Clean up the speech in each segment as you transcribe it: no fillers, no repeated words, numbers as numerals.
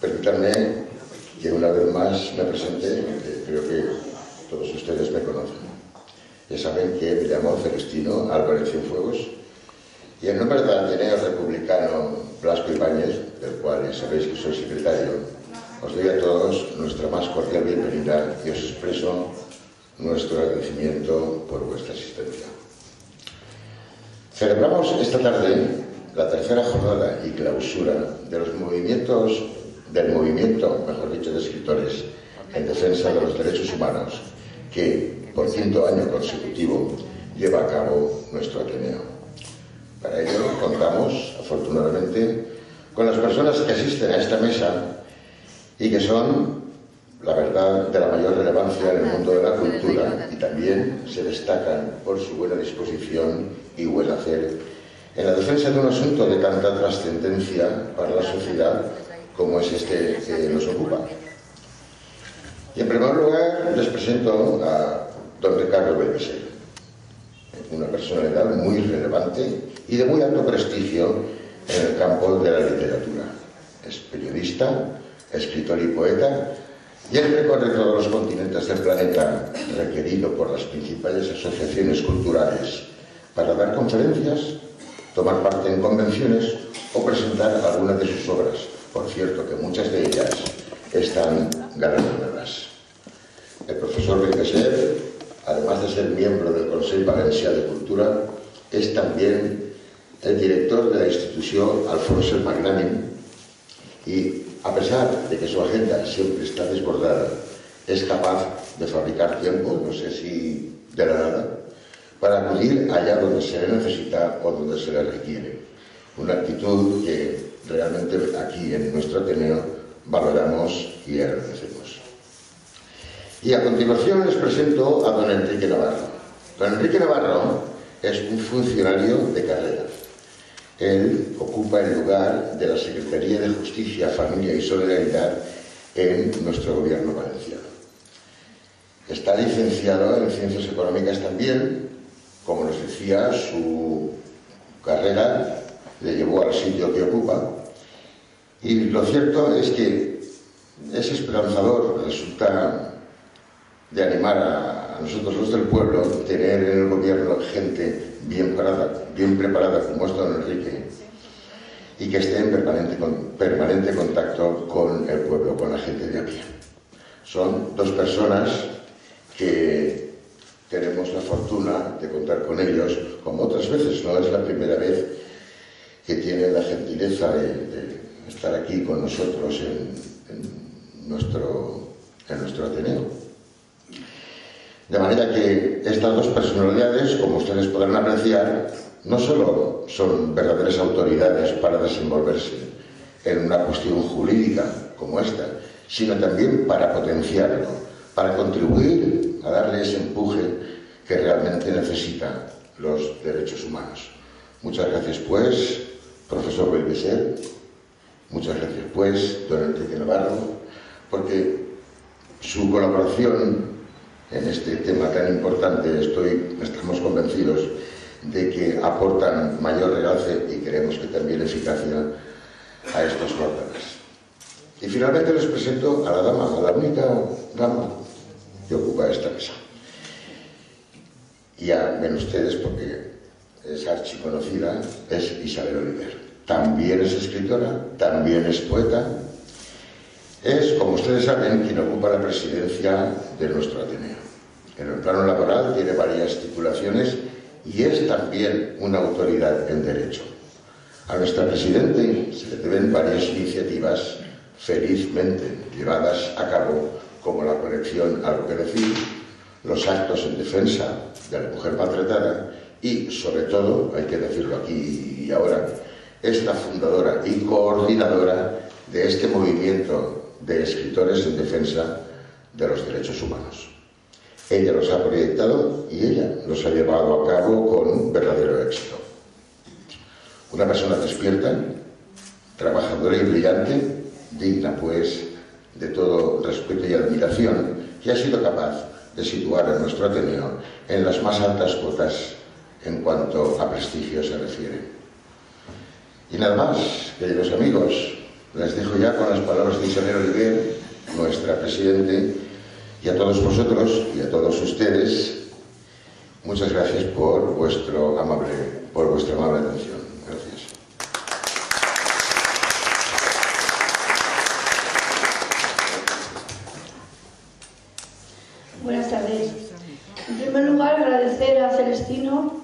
Permítanme que una vez más me presente, porque creo que todos ustedes me conocen. Ya saben que me llamo Celestino Álvarez Cienfuegos y en nombre del Ateneo Republicano Blasco Ibáñez, del cual ya sabéis que soy secretario, os doy a todos nuestra más cordial bienvenida y os expreso nuestro agradecimiento por vuestra asistencia. Celebramos esta tarde la tercera jornada y clausura de los del movimiento, mejor dicho, de escritores en defensa de los derechos humanos que, por quinto año consecutivo, lleva a cabo nuestro Ateneo. Para ello contamos, afortunadamente, con las personas que asisten a esta mesa y que son, la verdad, de la mayor relevancia en el mundo de la cultura y también se destacan por su buena disposición y buen hacer en la defensa de un asunto de tanta trascendencia para la sociedad como es este que nos ocupa. Y en primer lugar les presento a don Ricardo Belveser, una personalidad muy relevante y de muy alto prestigio en el campo de la literatura. Es periodista, escritor y poeta, y él recorre todos los continentes del planeta, requerido por las principales asociaciones culturales para dar conferencias, tomar parte en convenciones o presentar alguna de sus obras. Por cierto, que muchas de ellas están galardonadas. El profesor Belveser, además de ser miembro del Consell Valencià de Cultura, es también el director de la institución Alfons el Magnànim y, a pesar de que su agenda siempre está desbordada, es capaz de fabricar tiempo, no sé si de la nada, para acudir allá donde se le necesita o donde se le requiere. Una actitud que realmente aquí en nuestro Ateneo valoramos y agradecemos. Y a continuación les presento a don Enrique Navarro. Don Enrique Navarro es un funcionario de carrera. Él ocupa el lugar de la Secretaría de Justicia, Familia y Solidaridad en nuestro gobierno valenciano. Está licenciado en Ciencias Económicas también. Como nos decía, su carrera le llevó al sitio que ocupa. Y lo cierto es que es esperanzador, resulta de animar a nosotros los del pueblo, tener en el gobierno gente bien preparada como es don Enrique y que esté en permanente contacto con el pueblo, con la gente de a pie. Son dos personas que tenemos la fortuna de contar con ellos, como otras veces, no es la primera vez que tienen la gentileza de estar aquí con nosotros en nuestro Ateneo. De manera que estas dos personalidades, como ustedes podrán apreciar, no solo son verdaderas autoridades para desenvolverse en una cuestión jurídica como esta, sino también para potenciarlo, para contribuir a darle ese empuje que realmente necesitan los derechos humanos. Muchas gracias, pues, profesor Belveser. Muchas gracias, pues, don Enrique Navarro, porque su colaboración en este tema tan importante estamos convencidos de que aportan mayor realce y creemos que también eficacia a estos jornadas. Y finalmente les presento a la única dama que ocupa esta mesa. Ya ven ustedes, porque es archiconocida, es Isabel Oliver. También es escritora, también es poeta. Es, como ustedes saben, quien ocupa la presidencia de nuestro Ateneo. En el plano laboral tiene varias titulaciones y es también una autoridad en derecho. A nuestra presidente se le deben varias iniciativas felizmente llevadas a cabo, como la colección Algo que decir, los actos en defensa de la mujer maltratada y, sobre todo, hay que decirlo aquí y ahora, es la fundadora y coordinadora de este movimiento de escritores en defensa de los derechos humanos. Ella los ha proyectado y ella los ha llevado a cabo con un verdadero éxito. Una persona despierta, trabajadora y brillante, digna, pues, de todo respeto y admiración, que ha sido capaz de situar a nuestro Ateneo en las más altas cotas en cuanto a prestigio se refiere. Y nada más, queridos amigos, Les dejo ya con las palabras de Isabel Oliver, nuestra presidente, y a todos vosotros y a todos ustedes, muchas gracias por vuestra amable atención. Gracias. Buenas tardes. En primer lugar, agradecer a Celestino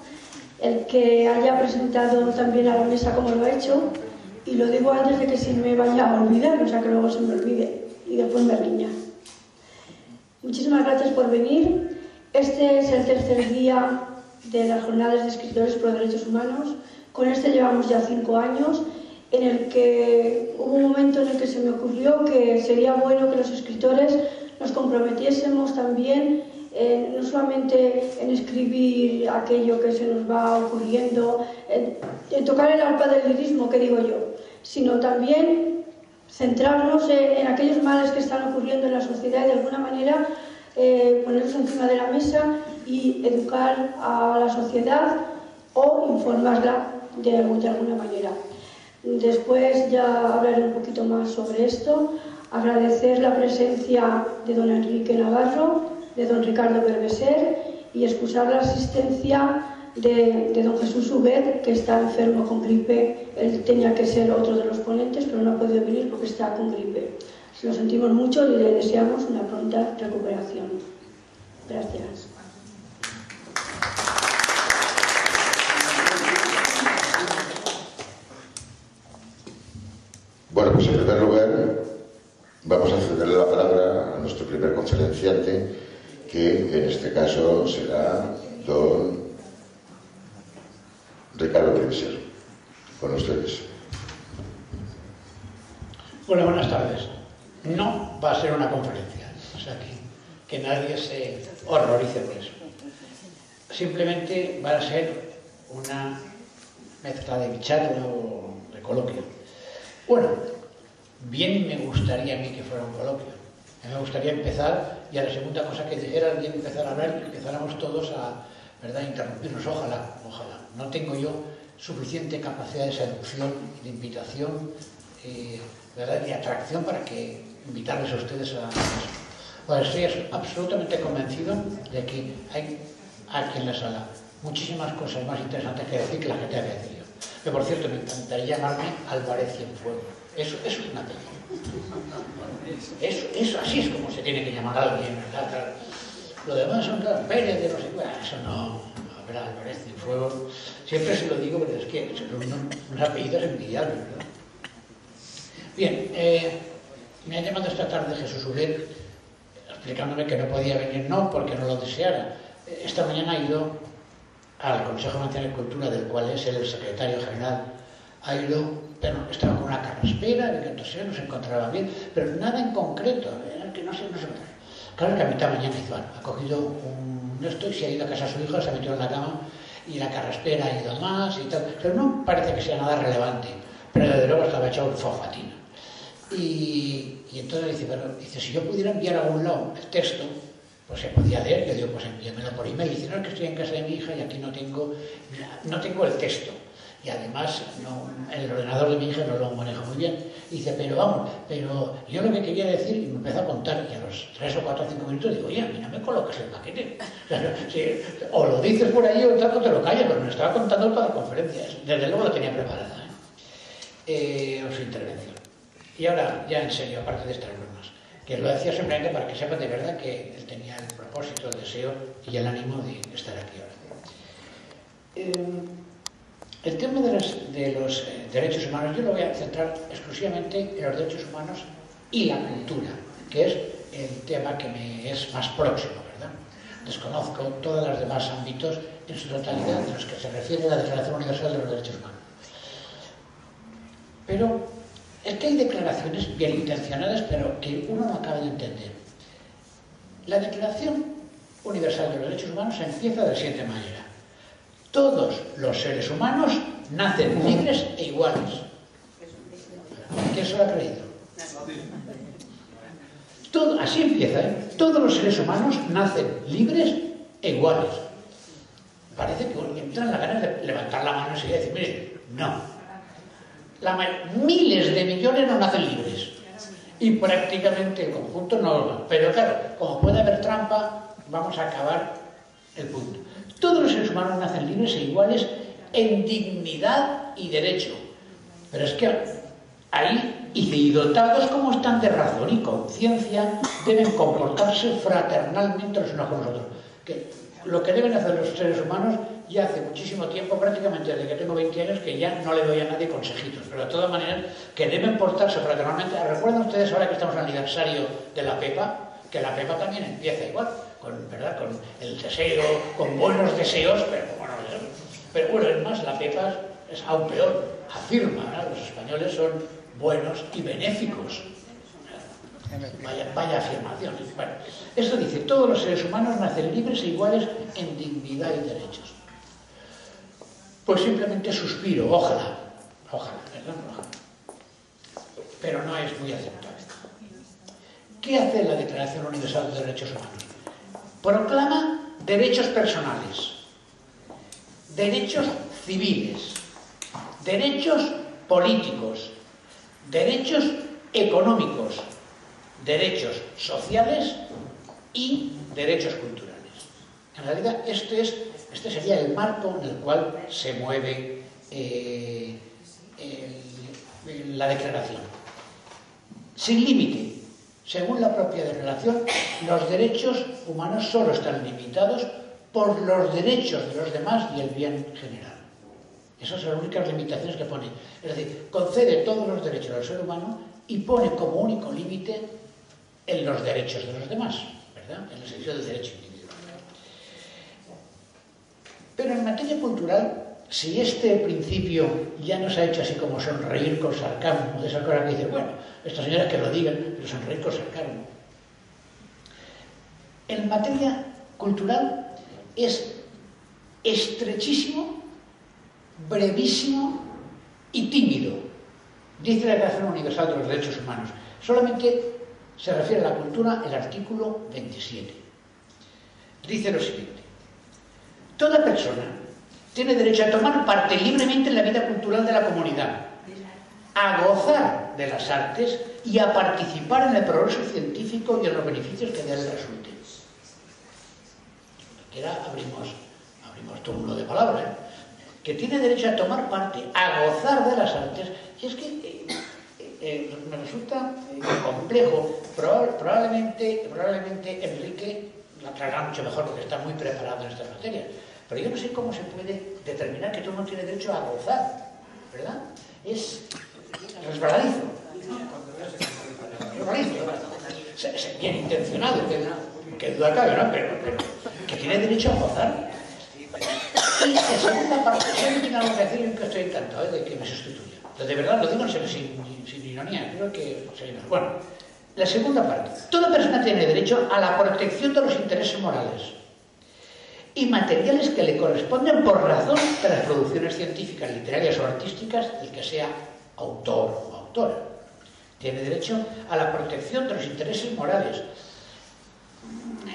el que haya presentado también a la mesa como lo ha hecho, y lo digo antes de que se me vaya a olvidar, o sea que luego se me olvide y después me riña. Muchísimas gracias por venir. Este es el tercer día de las jornadas de escritores por derechos humanos. Con este llevamos ya 5 años, en el que hubo un momento en el que se me ocurrió que sería bueno que los escritores nos comprometiésemos también no solamente en escribir aquello que se nos va ocurriendo, en tocar el arpa del lirismo, que digo yo, sino también centrarnos en aquellos males que están ocurriendo en la sociedad y de alguna manera ponerlos encima de la mesa y educar a la sociedad o informarla de alguna manera. Después ya hablaré un poquito más sobre esto. Agradecer la presencia de don Enrique Navarro, de don Ricardo Berbeser, y excusar la asistencia de don Jesús Ubed, que está enfermo con gripe. Él tenía que ser otro de los ponentes, pero no ha podido venir porque está con gripe. Lo sentimos mucho y le deseamos una pronta recuperación. Gracias. Bueno, pues en primer lugar vamos a cederle la palabra a nuestro primer conferenciante, que en este caso será don Ricardo Berbeser. Con ustedes. Bueno, buenas tardes. No va a ser una conferencia, o sea que nadie se horrorice por eso. Simplemente va a ser una mezcla de charla o de coloquio. Bueno, bien me gustaría a mí que fuera un coloquio. Me gustaría empezar, y a la segunda cosa que dijeras, bien empezar a hablar, que empezáramos todos a, ¿verdad?, interrumpirnos. Ojalá. No tengo yo suficiente capacidad de seducción, de invitación, ¿verdad?, de atracción para que invitarles a ustedes a eso. Pues estoy absolutamente convencido de que hay aquí en la sala muchísimas cosas más interesantes que decir que las que tenga que decir yo. Que por cierto, me encantaría llamarme Álvarez Cienfuegos. Eso es una pena. Eso así es como se tiene que llamar a alguien, ¿verdad? Claro. Lo demás son, claro, Pérez de no sé cuál. Eso no. A ver, Álvarez Cienfuegos. Siempre se lo digo, pero es que son unos apellidos envidiables, ¿verdad? Bien, me ha llamado esta tarde Jesús Ulet explicándome que no podía venir, no porque no lo deseara. Esta mañana ha ido al Consejo Nacional de Cultura, del cual es el secretario general. Ha ido, pero estaba con una carraspera, de que entonces no se encontraba bien, pero nada en concreto, que no sé. Claro que a mitad de mañana hizo algo. Ha cogido un esto y se ha ido a casa de su hijo, se ha metido en la cama y la carraspera ha ido más y tal. Pero no parece que sea nada relevante, pero desde luego estaba hecho un fofatina. Y entonces dice, si yo pudiera enviar a algún lado el texto, pues se podía leer. Yo digo, pues envíamelo por email. Dice, no, es que estoy en casa de mi hija y aquí no tengo el texto. Y además, el ordenador de mi hija no lo manejo muy bien. Dice, pero yo lo que quería decir, y me empezó a contar, y a los 3 o 4 o 5 minutos digo, oye, a mí no me colocas el paquete. O lo dices por ahí o te lo callas, pero me estaba contando para la conferencia. Desde luego lo tenía preparada, su intervención. Y ahora, ya en serio, aparte de estas bromas, que lo decía simplemente para que sepan de verdad que él tenía el propósito, el deseo y el ánimo de estar aquí ahora. El tema de los derechos humanos, yo lo voy a centrar exclusivamente en los derechos humanos y la cultura, que es el tema que me es más próximo, ¿verdad? Desconozco todos los demás ámbitos en su totalidad de los que se refiere la Declaración Universal de los Derechos Humanos. Pero es que hay declaraciones bien intencionadas, pero que uno no acaba de entender. La Declaración Universal de los Derechos Humanos empieza de la siguiente manera. Todos los seres humanos nacen libres e iguales. ¿Quién se lo ha creído? Así empieza, ¿eh? Todos los seres humanos nacen libres e iguales. Parece que entran las ganas de levantar la mano y decir, mire, no. miles de millones no nacen libres. Y prácticamente el conjunto no lo van. Pero claro, como puede haber trampa, vamos a acabar el punto. Todos los seres humanos nacen libres e iguales en dignidad y derecho. Pero es que ahí, y dotados como están de razón y conciencia, deben comportarse fraternalmente los unos con los otros. Que lo que deben hacer los seres humanos ya hace muchísimo tiempo, prácticamente desde que tengo 20 años, que ya no le doy a nadie consejitos, pero de todas maneras que deben portarse fraternalmente. ¿Recuerdan ustedes ahora que estamos en el aniversario de la Pepa? Que la Pepa también empieza igual, ¿verdad? Con el deseo, con buenos deseos, pero bueno, pero bueno, es más, la Pepa es aún peor, afirma, ¿no? Los españoles son buenos y benéficos. Vaya afirmación. Bueno, eso dice, todos los seres humanos nacen libres e iguales en dignidad y derechos. Pues simplemente suspiro, ojalá, ¿verdad? Ojalá. Pero no es muy aceptable. ¿Qué hace la Declaración Universal de Derechos Humanos? Proclama derechos personales, derechos civiles, derechos políticos, derechos económicos, derechos sociales y derechos culturales. En realidad este sería el marco en el cual se mueve la declaración. Sin límite. Según la propia declaración, los derechos humanos solo están limitados por los derechos de los demás y el bien general. Esas son las únicas limitaciones que pone. Es decir, concede todos los derechos al ser humano y pone como único límite en los derechos de los demás, ¿verdad? En el sentido del derecho individual. Pero en materia cultural, si este principio ya nos ha hecho así como sonreír con sarcasmo, de esa cosa que dice, bueno, estas señoras que lo digan, pero sonreír con sarcasmo. En materia cultural es estrechísimo, brevísimo y tímido. Dice la Declaración Universal de los Derechos Humanos. Solamente se refiere a la cultura el artículo 27. Dice lo siguiente. Toda persona tiene derecho a tomar parte libremente en la vida cultural de la comunidad, a gozar de las artes y a participar en el progreso científico y en los beneficios que de él resulten. Aquí abrimos túmulo de palabras, ¿eh? Que tiene derecho a tomar parte, a gozar de las artes, y es que me resulta complejo. Probablemente Enrique lo aclarará mucho mejor porque está muy preparado en estas materias. Pero yo no sé cómo se puede determinar que todo el mundo tiene derecho a gozar, ¿verdad? Es resbaladizo. Bien intencionado, que duda cabe, ¿no? Pero que tiene derecho a gozar. Y en segunda parte, si alguien tiene algo que decir, que estoy encantado de que me sustituya. De verdad, lo digo sin ironía, creo que... Bueno, la segunda parte. Toda persona tiene derecho a la protección de los intereses morales y materiales que le corresponden por razón de las producciones científicas, literarias o artísticas del que sea autor o autora. Tiene derecho a la protección de los intereses morales.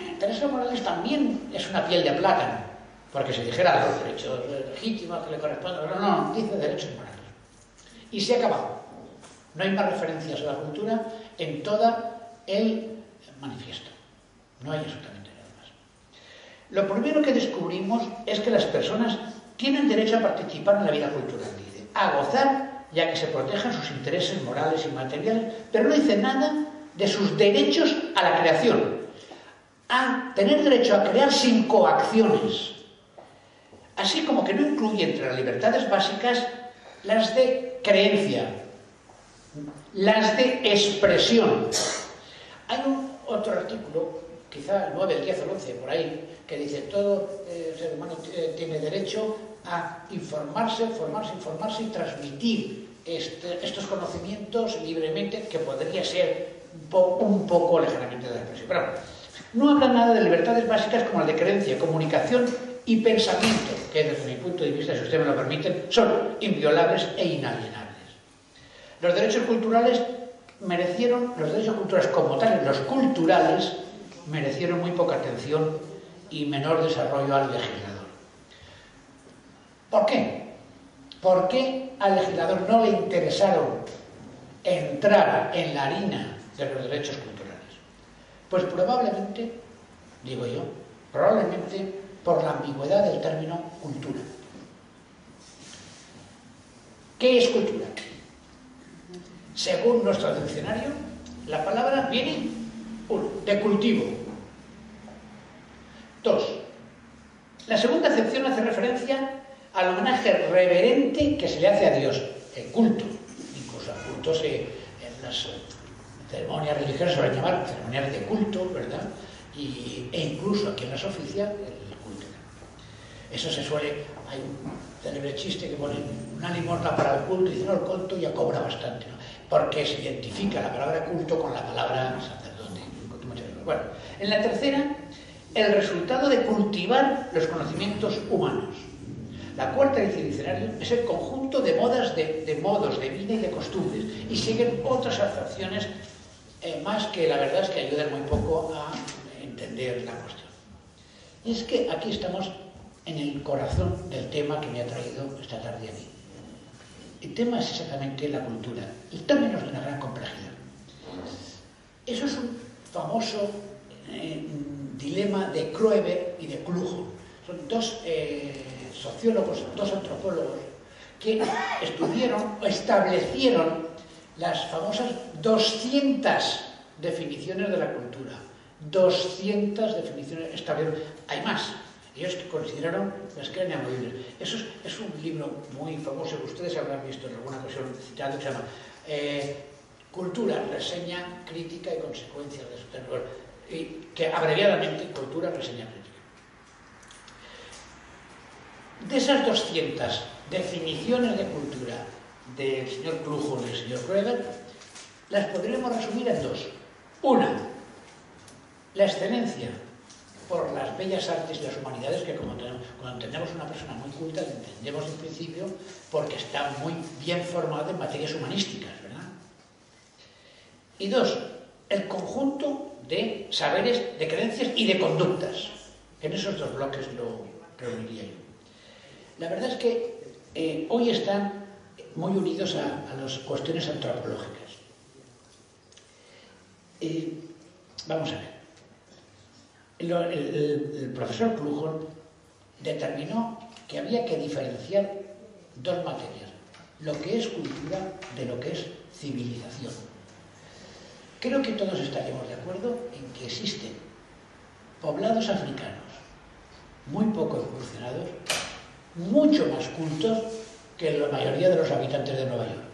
Intereses morales también es una piel de plátano, porque si dijera los derechos legítimos que le corresponden, no, dice derechos morales. Y se ha acabado. No hay más referencias a la cultura en todo el manifiesto. No hay absolutamente nada más. Lo primero que descubrimos es que las personas tienen derecho a participar en la vida cultural, dice, a gozar, ya que se protejan sus intereses morales y materiales, pero no dice nada de sus derechos a la creación, a tener derecho a crear sin coacciones, así como que no incluye entre las libertades básicas las de creencia, las de expresión. Hay otro artículo, quizá el 9, el 10 o el 11, por ahí, que dice todo ser humano tiene derecho a informarse, formarse y transmitir estos conocimientos libremente, que podría ser un poco ligeramente de la expresión. Pero no habla nada de libertades básicas como la de creencia, comunicación y pensamiento, que desde mi punto de vista, si ustedes me lo permiten, son inviolables e inalienables. Los derechos culturales como tales, los culturales, merecieron muy poca atención y menor desarrollo al legislador. ¿Por qué? ¿Por qué al legislador no le interesaron entrar en la harina de los derechos culturales? Pues probablemente, digo yo, probablemente por la ambigüedad del término cultura. ¿Qué es cultura? Según nuestro diccionario, la palabra viene, uno, de cultivo. Dos, la segunda acepción hace referencia al homenaje reverente que se le hace a Dios, el culto. Incluso a cultos en las ceremonias religiosas se van a llamar ceremonias de culto, ¿verdad? E incluso aquí en las oficias, el culto. Eso se suele, hay un célebre chiste que pone una limosna para el culto y dice, no, el culto ya cobra bastante, ¿no? Porque se identifica la palabra culto con la palabra sacerdote. Bueno, en la tercera, el resultado de cultivar los conocimientos humanos. La cuarta, dice el diccionario, es el conjunto de modos de vida y de costumbres, y siguen otras acepciones más que la verdad es que ayudan muy poco a entender la cuestión. Y es que aquí estamos en el corazón del tema que me ha traído esta tarde aquí. El tema es exactamente la cultura, y también es de una gran complejidad. Eso es un famoso dilema de Kroeber y de Klujo. Son dos sociólogos, dos antropólogos que estudiaron o establecieron las famosas 200 definiciones de la cultura. 200 definiciones establecieron. Hay más. Ellos consideraron las que eran inamovibles. Eso es un libro muy famoso que ustedes habrán visto en alguna ocasión citado, que se llama Cultura, reseña, crítica y consecuencias de su término. Que abreviadamente, cultura, reseña, crítica. De esas 200 definiciones de cultura del señor Klujo y del señor Kroeber, las podríamos resumir en dos. Una, la excelencia por las bellas artes y las humanidades, que cuando entendemos una persona muy culta, la entendemos en principio porque está muy bien formada en materias humanísticas, ¿verdad? Y dos, el conjunto de saberes, de creencias y de conductas. En esos dos bloques lo reuniría yo. La verdad es que hoy están muy unidos a las cuestiones antropológicas. Vamos a ver. El profesor Klujo determinó que había que diferenciar dos materias, lo que es cultura de lo que es civilización. Creo que todos estaríamos de acuerdo en que existen poblados africanos muy poco evolucionados, mucho más cultos que la mayoría de los habitantes de Nueva York.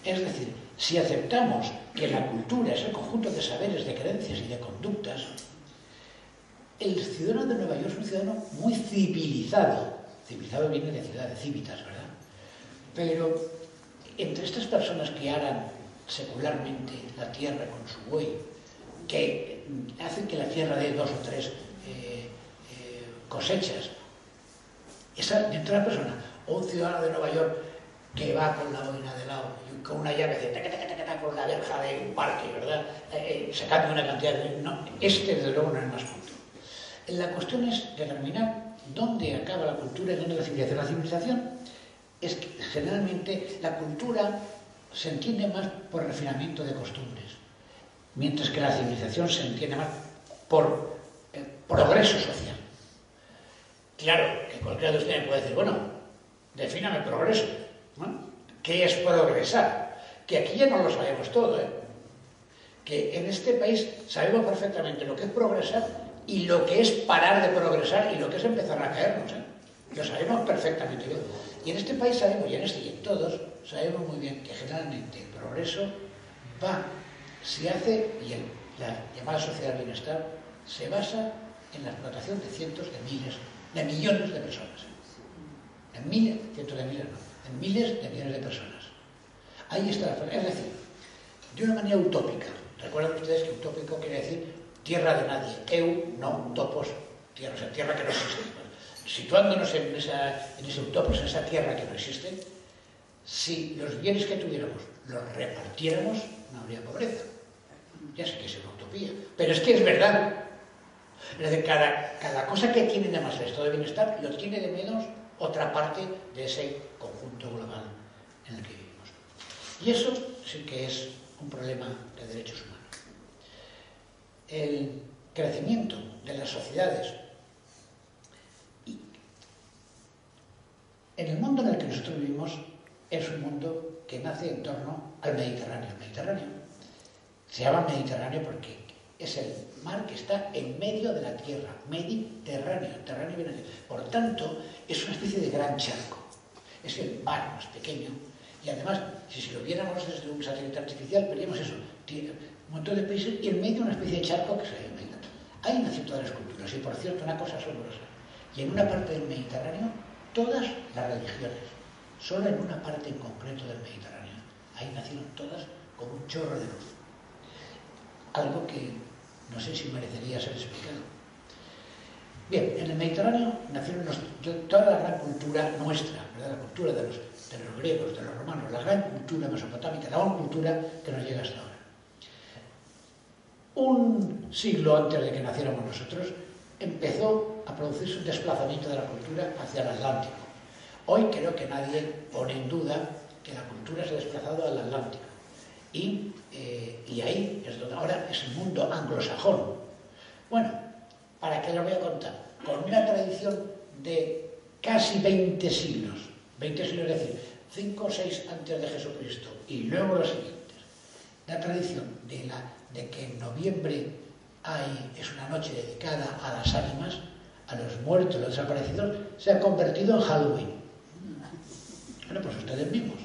Es decir, si aceptamos que la cultura es el conjunto de saberes, de creencias y de conductas, el ciudadano de Nueva York es un ciudadano muy civilizado. Civilizado viene de ciudad, de civitas, ¿verdad? Pero entre estas personas que aran secularmente la tierra con su buey, que hacen que la tierra dé 2 o 3 cosechas, entre una persona o un ciudadano de Nueva York que va con la boina de lado y con una llave con la verja de un parque, ¿verdad? Sacando una cantidad de... No, desde luego no es más culto. La cuestión es determinar dónde acaba la cultura y dónde la civilización. La civilización es que generalmente la cultura se entiende más por refinamiento de costumbres, mientras que la civilización se entiende más por progreso social. Claro, que cualquiera de ustedes puede decir, bueno, defíname progreso, ¿no? ¿Qué es progresar? Que aquí ya no lo sabemos todo, ¿eh? Que en este país sabemos perfectamente lo que es progresar y lo que es parar de progresar y lo que es empezar a caernos, ¿eh? Lo sabemos perfectamente bien. Y en este país sabemos, y en este y en todos, sabemos muy bien que generalmente el progreso se hace, y la llamada sociedad del bienestar se basa en la explotación de cientos de miles, de millones de personas. En miles, cientos de miles no, en miles de millones de personas. Ahí está la forma. Es decir, de una manera utópica. Recuerden ustedes que utópico quiere decir tierra de nadie. Eu, no, topos, tierra, o sea, tierra que no existe. Situándonos en ese utopos, en esa tierra que no existe, si los bienes que tuviéramos los repartiéramos, no habría pobreza. Ya sé que es una utopía, pero es que es verdad. Es decir, cada cosa que tiene de más el estado de bienestar lo tiene de menos otra parte de ese conjunto global en el que vivimos. Y eso sí que es un problema de derechos humanos. El crecimiento de las sociedades en el mundo en el que nosotros vivimos es un mundo que nace en torno al Mediterráneo. El Mediterráneo se llama Mediterráneo porque es el mar que está en medio de la tierra, Mediterráneo, Terráneo viene de... Por tanto, es una especie de gran charco. Es el mar más pequeño. Y además, si lo viéramos desde un satélite artificial, veríamos eso. Tiene un montón de países y en medio una especie de charco que se llama Mediterráneo. Ahí nacen todas las culturas. Y por cierto, una cosa asombrosa. Y en una parte del Mediterráneo, todas las religiones. Solo en una parte en concreto del Mediterráneo. Ahí nacieron todas como un chorro de luz. Algo que no sé si merecería ser explicado. Bien, en el Mediterráneo nacieron toda la gran cultura nuestra, ¿verdad? La cultura de los griegos, de los romanos, la gran cultura mesopotámica, la gran cultura que nos llega hasta ahora. Un siglo antes de que naciéramos nosotros, empezó a producirse un desplazamiento de la cultura hacia el Atlántico. Hoy creo que nadie pone en duda que la cultura se ha desplazado al Atlántico. Y ahí es donde ahora es el mundo anglosajón. Bueno, ¿para qué lo voy a contar? Con una tradición de casi 20 siglos. 20 siglos, es decir, 5 o 6 antes de Jesucristo y luego los siguientes. La tradición de que en noviembre es una noche dedicada a las ánimas, a los muertos, a los desaparecidos, se ha convertido en Halloween. Bueno, pues ustedes mismos.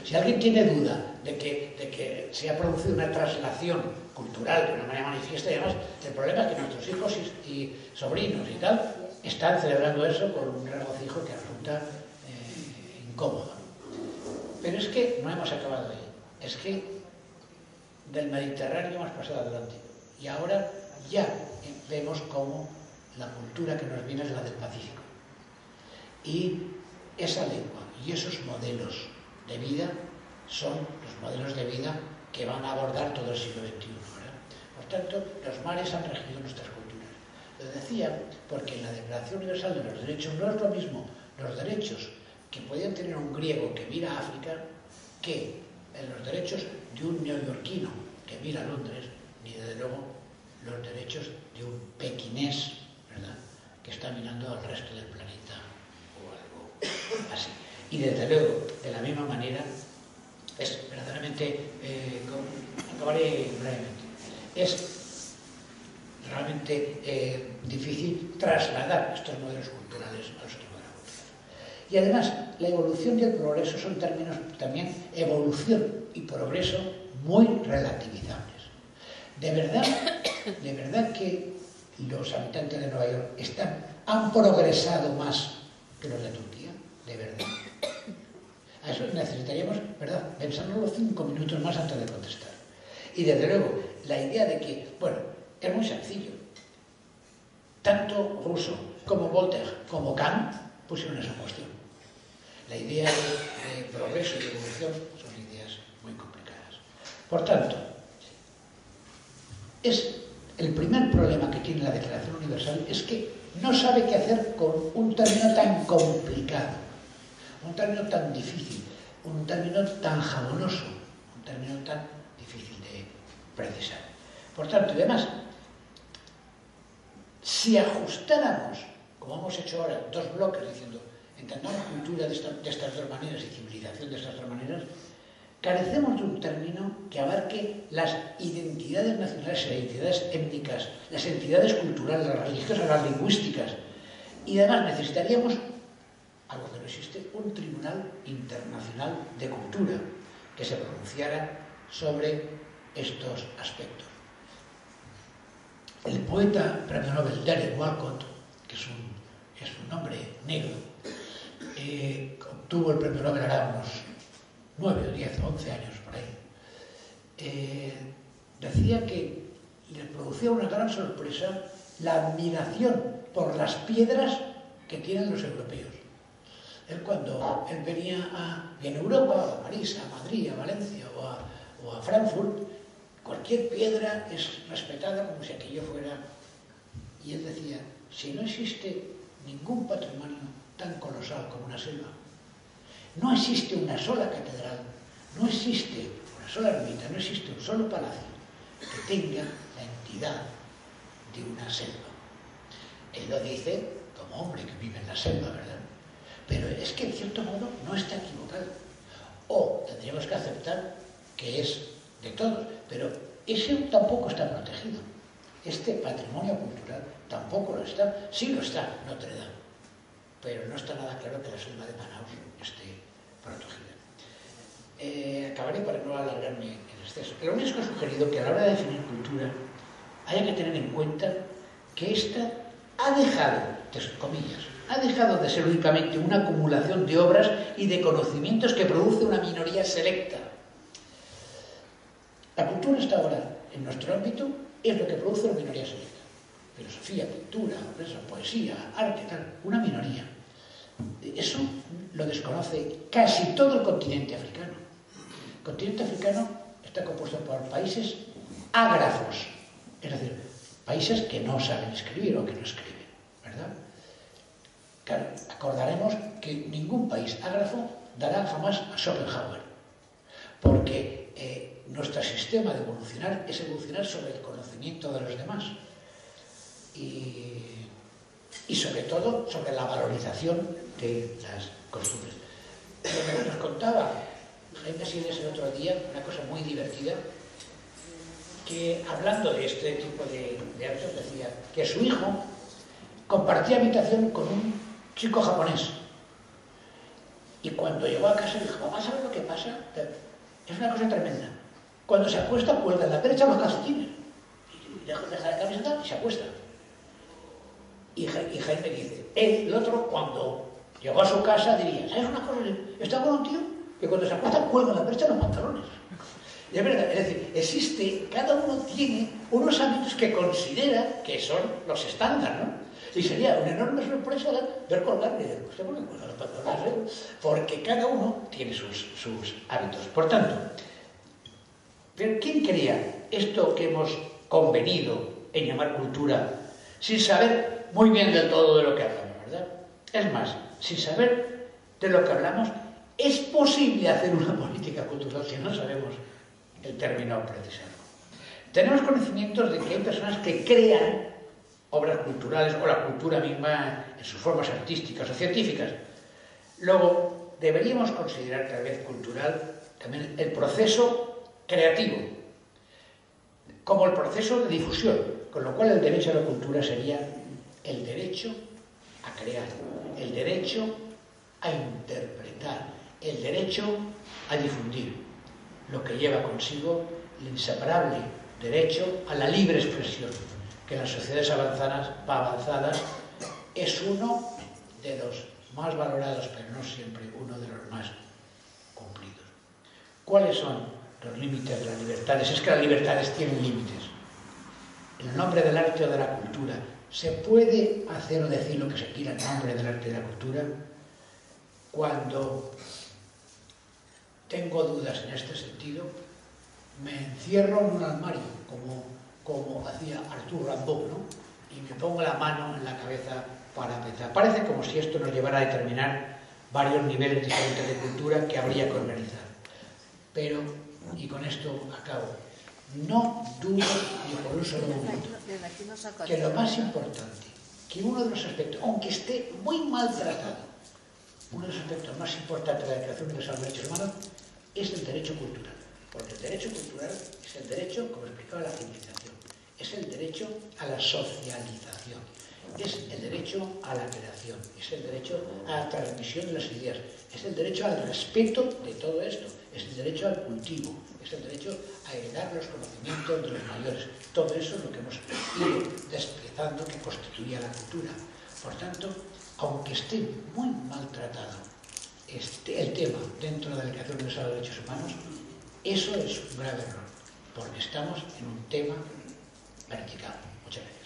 Si alguien tiene duda de que se ha producido una traslación cultural de una manera manifiesta, y además el problema es que nuestros hijos y sobrinos y tal están celebrando eso con un regocijo que resulta incómodo. Pero es que no hemos acabado ahí. Es que del Mediterráneo hemos pasado al Atlántico. Y ahora ya vemos cómo la cultura que nos viene es la del Pacífico. Y esa lengua y esos modelos de vida son los modelos de vida que van a abordar todo el siglo XXI, ¿verdad? Por tanto, los mares han regido nuestras culturas. Lo decía porque en la Declaración Universal de los Derechos no es lo mismo los derechos que podían tener un griego que mira a África que los derechos de un neoyorquino que mira a Londres, ni desde luego los derechos de un pequinés, ¿verdad?, que está mirando al resto del planeta o algo así. Y desde luego, de la misma manera, es verdaderamente, acabaré brevemente, es realmente difícil trasladar estos modelos culturales a los otros modelos culturales. Y además, la evolución y el progreso son términos también, evolución y progreso, muy relativizables. De verdad que los habitantes de Nueva York han progresado más que los de Turquía, de verdad. A eso necesitaríamos, ¿verdad?, pensárnoslo 5 minutos más antes de contestar. Y desde luego, la idea de que, bueno, es muy sencillo. Tanto Rousseau como Voltaire como Kant pusieron esa cuestión. La idea de progreso y evolución son ideas muy complicadas. Por tanto, el primer problema que tiene la Declaración Universal es que no sabe qué hacer con un término tan complicado, un término tan difícil, un término tan jabonoso, un término tan difícil de precisar. Por tanto, además, si ajustáramos, como hemos hecho ahora, 2 bloques diciendo, entendamos la cultura de estas 2 maneras y civilización de estas 2 maneras, carecemos de un término que abarque las identidades nacionales, las identidades étnicas, las entidades culturales, las religiosas, las lingüísticas. Y además necesitaríamos, algo que no existe, un tribunal internacional de cultura que se pronunciara sobre estos aspectos. El poeta premio Nobel Derek Walcott, que es un hombre negro, obtuvo el premio Nobel ahora unos 9, 10, 11 años por ahí, decía que le producía una gran sorpresa la admiración por las piedras que tienen los europeos. Él cuando él venía en Europa, a París, a Madrid, a Valencia o a Frankfurt, cualquier piedra es respetada como si aquello fuera... Y él decía, si no existe ningún patrimonio tan colosal como una selva. No existe una sola catedral, no existe una sola ermita, no existe un solo palacio que tenga la entidad de una selva. Él lo dice como hombre que vive en la selva, ¿verdad? Pero es que en cierto modo no está equivocado. O tendríamos que aceptar que es de todos, pero ese tampoco está protegido. Este patrimonio cultural tampoco lo está. Sí lo está Notre Dame, pero no está nada claro que la selva de Manaus esté protegida. Acabaré para no alargarme en exceso. Pero lo único que he sugerido que a la hora de definir cultura haya que tener en cuenta que esta ha dejado, entre comillas, ha dejado de ser únicamente una acumulación de obras y de conocimientos que produce una minoría selecta. La cultura hasta ahora, en nuestro ámbito, es lo que produce una minoría selecta. Filosofía, pintura, poesía, arte, tal, una minoría. Eso lo desconoce casi todo el continente africano. El continente africano está compuesto por países ágrafos, es decir, países que no saben escribir o que no escriben, ¿verdad? Claro, acordaremos que ningún país ágrafo dará jamás a Schopenhauer, porque nuestro sistema de evolucionar es evolucionar sobre el conocimiento de los demás y sobre todo sobre la valorización de las costumbres. Nos contaba Jaime Siles el otro día una cosa muy divertida, que hablando de este tipo de actos decía que su hijo compartía habitación con un chico japonés y cuando llegó a casa dijo: mamá, ¿sabes lo que pasa? Es una cosa tremenda. Cuando se acuesta cuelga en la derecha los calcetines y deja la camiseta y se acuesta. Y Jaime dice, el otro cuando llegó a su casa diría: ¿sabes una cosa? Está con un tío que cuando se acuesta cuelga en la derecha los pantalones. Y es verdad, es decir, existe, cada uno tiene unos hábitos que considera que son los estándar, ¿no? Y sería una enorme sorpresa ver colgar y decir: ¿usted por qué cuelga los pantalones? Porque cada uno tiene sus hábitos. Por tanto, ¿quién crea esto que hemos convenido en llamar cultura sin saber muy bien del todo de lo que hablamos, verdad? Es más, sin saber de lo que hablamos, es posible hacer una política cultural si no sabemos el término precisado. Tenemos conocimientos de que hay personas que crean obras culturales o la cultura misma en sus formas artísticas o científicas. Luego, deberíamos considerar tal vez cultural también el proceso creativo, como el proceso de difusión, con lo cual el derecho a la cultura sería el derecho a crear, el derecho a interpretar, el derecho a difundir, lo que lleva consigo el inseparable derecho a la libre expresión, que en las sociedades avanzadas es uno de los más valorados, pero no siempre uno de los más cumplidos. ¿Cuáles son los límites de las libertades? Es que las libertades tienen límites. En el nombre del arte o de la cultura, ¿se puede hacer o decir lo que se quiera en nombre del arte y de la cultura? Cuando tengo dudas en este sentido, me encierro en un armario, como hacía Arthur Rimbaud, ¿no? Y me pongo la mano en la cabeza para pensar. Parece como si esto nos llevara a determinar varios niveles diferentes de cultura que habría que organizar. Pero, y con esto acabo, no dudo ni por un solo momento que lo más importante, que uno de los aspectos, aunque esté muy maltratado, uno de los aspectos más importantes de la Declaración Universal de los Derechos Humanos es el derecho cultural. Porque el derecho cultural es el derecho, como explicaba, a la civilización, es el derecho a la socialización, es el derecho a la creación, es el derecho a la transmisión de las ideas, es el derecho al respeto de todo esto, es el derecho al cultivo, es el derecho a heredar los conocimientos de los mayores. Todo eso es lo que hemos ido desprezando que constituía la cultura. Por tanto, aunque esté muy maltratado el tema dentro de la Declaración Universal de los Derechos Humanos, eso es un grave error, porque estamos en un tema vertical. Muchas gracias.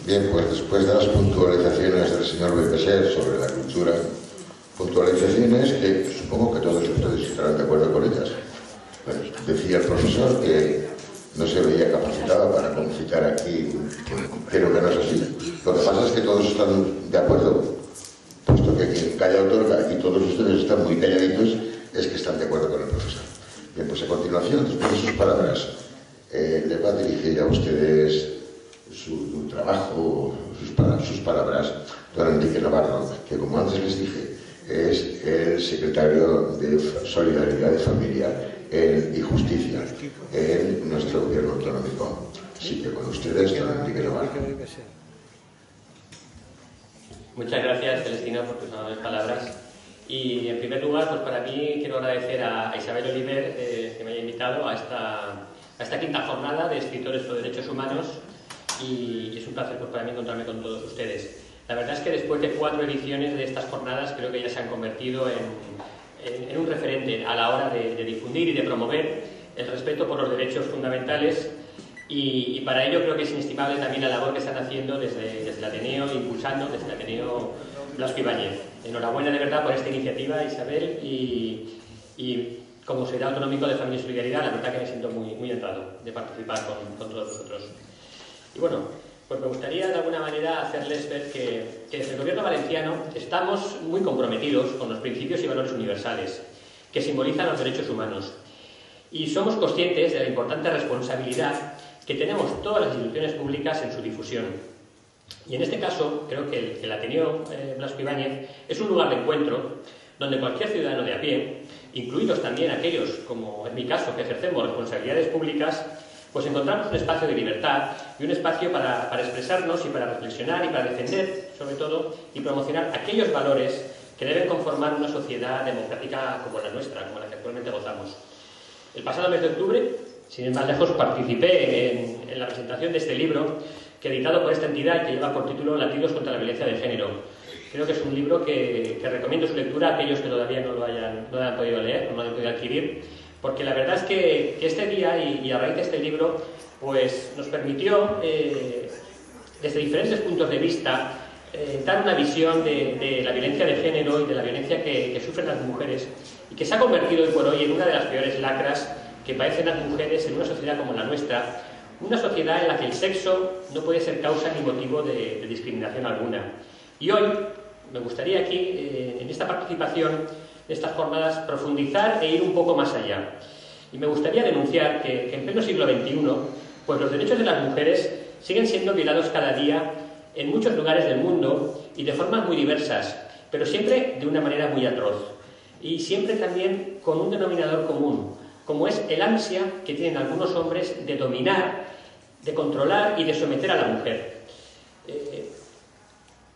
Bien, pues después de las puntualizaciones del señor Bepeser sobre la cultura, puntualizaciones que supongo que todos ustedes estarán de acuerdo con ellas. Bueno, decía el profesor que no se veía capacitada para concitar aquí, creo que no es así. Lo que pasa es que todos están de acuerdo, puesto que quien calla otorga y todos ustedes están muy calladitos, es que están de acuerdo con el profesor. Bien, pues a continuación, después de sus palabras, les va a dirigir a ustedes su trabajo, sus palabras, don Enrique Navarro, que como antes les dije, es el secretario de Solidaridad y Familia y Justicia en nuestro gobierno autonómico. Así que con ustedes, don Enrique Navarro. Muchas gracias, Celestino, por tus amables palabras. Y en primer lugar, pues para mí quiero agradecer a Isabel Oliver que me haya invitado a esta quinta jornada de escritores por derechos humanos, y es un placer pues, para mí encontrarme con todos ustedes. La verdad es que después de 4 ediciones de estas jornadas creo que ya se han convertido en un referente a la hora de difundir y de promover el respeto por los derechos fundamentales, y para ello creo que es inestimable también la labor que están haciendo desde el Ateneo, impulsando desde el Ateneo Blasco Ibáñez. Enhorabuena de verdad por esta iniciativa, Isabel, y como Sociedad Autonómica de Familia y Solidaridad, la verdad que me siento muy honrado de participar con todos vosotros. Y bueno, pues me gustaría de alguna manera hacerles ver que desde el gobierno valenciano estamos muy comprometidos con los principios y valores universales que simbolizan los derechos humanos, y somos conscientes de la importante responsabilidad que tenemos todas las instituciones públicas en su difusión. Y en este caso, creo que el Ateneo Blasco Ibáñez es un lugar de encuentro donde cualquier ciudadano de a pie, incluidos también aquellos, como en mi caso, que ejercemos responsabilidades públicas, pues encontramos un espacio de libertad y un espacio para expresarnos y para reflexionar y para defender, sobre todo, y promocionar aquellos valores que deben conformar una sociedad democrática como la nuestra, como la que actualmente gozamos. El pasado mes de octubre, sin ir más lejos, participé en la presentación de este libro, que editado por esta entidad, que lleva por título Latidos contra la violencia de género. Creo que es un libro que recomiendo su lectura a aquellos que todavía no lo hayan podido leer, no lo hayan podido adquirir, porque la verdad es que este día y a raíz de este libro pues nos permitió, desde diferentes puntos de vista, dar una visión de la violencia de género y de la violencia que sufren las mujeres, y que se ha convertido hoy por hoy en una de las peores lacras que padecen las mujeres en una sociedad como la nuestra, una sociedad en la que el sexo no puede ser causa ni motivo de discriminación alguna. Y hoy me gustaría aquí, en esta participación de estas jornadas, profundizar e ir un poco más allá. Y me gustaría denunciar que en pleno siglo XXI, pues los derechos de las mujeres siguen siendo violados cada día en muchos lugares del mundo y de formas muy diversas, pero siempre de una manera muy atroz. Y siempre también con un denominador común, como es el ansia que tienen algunos hombres de dominar, de controlar y de someter a la mujer.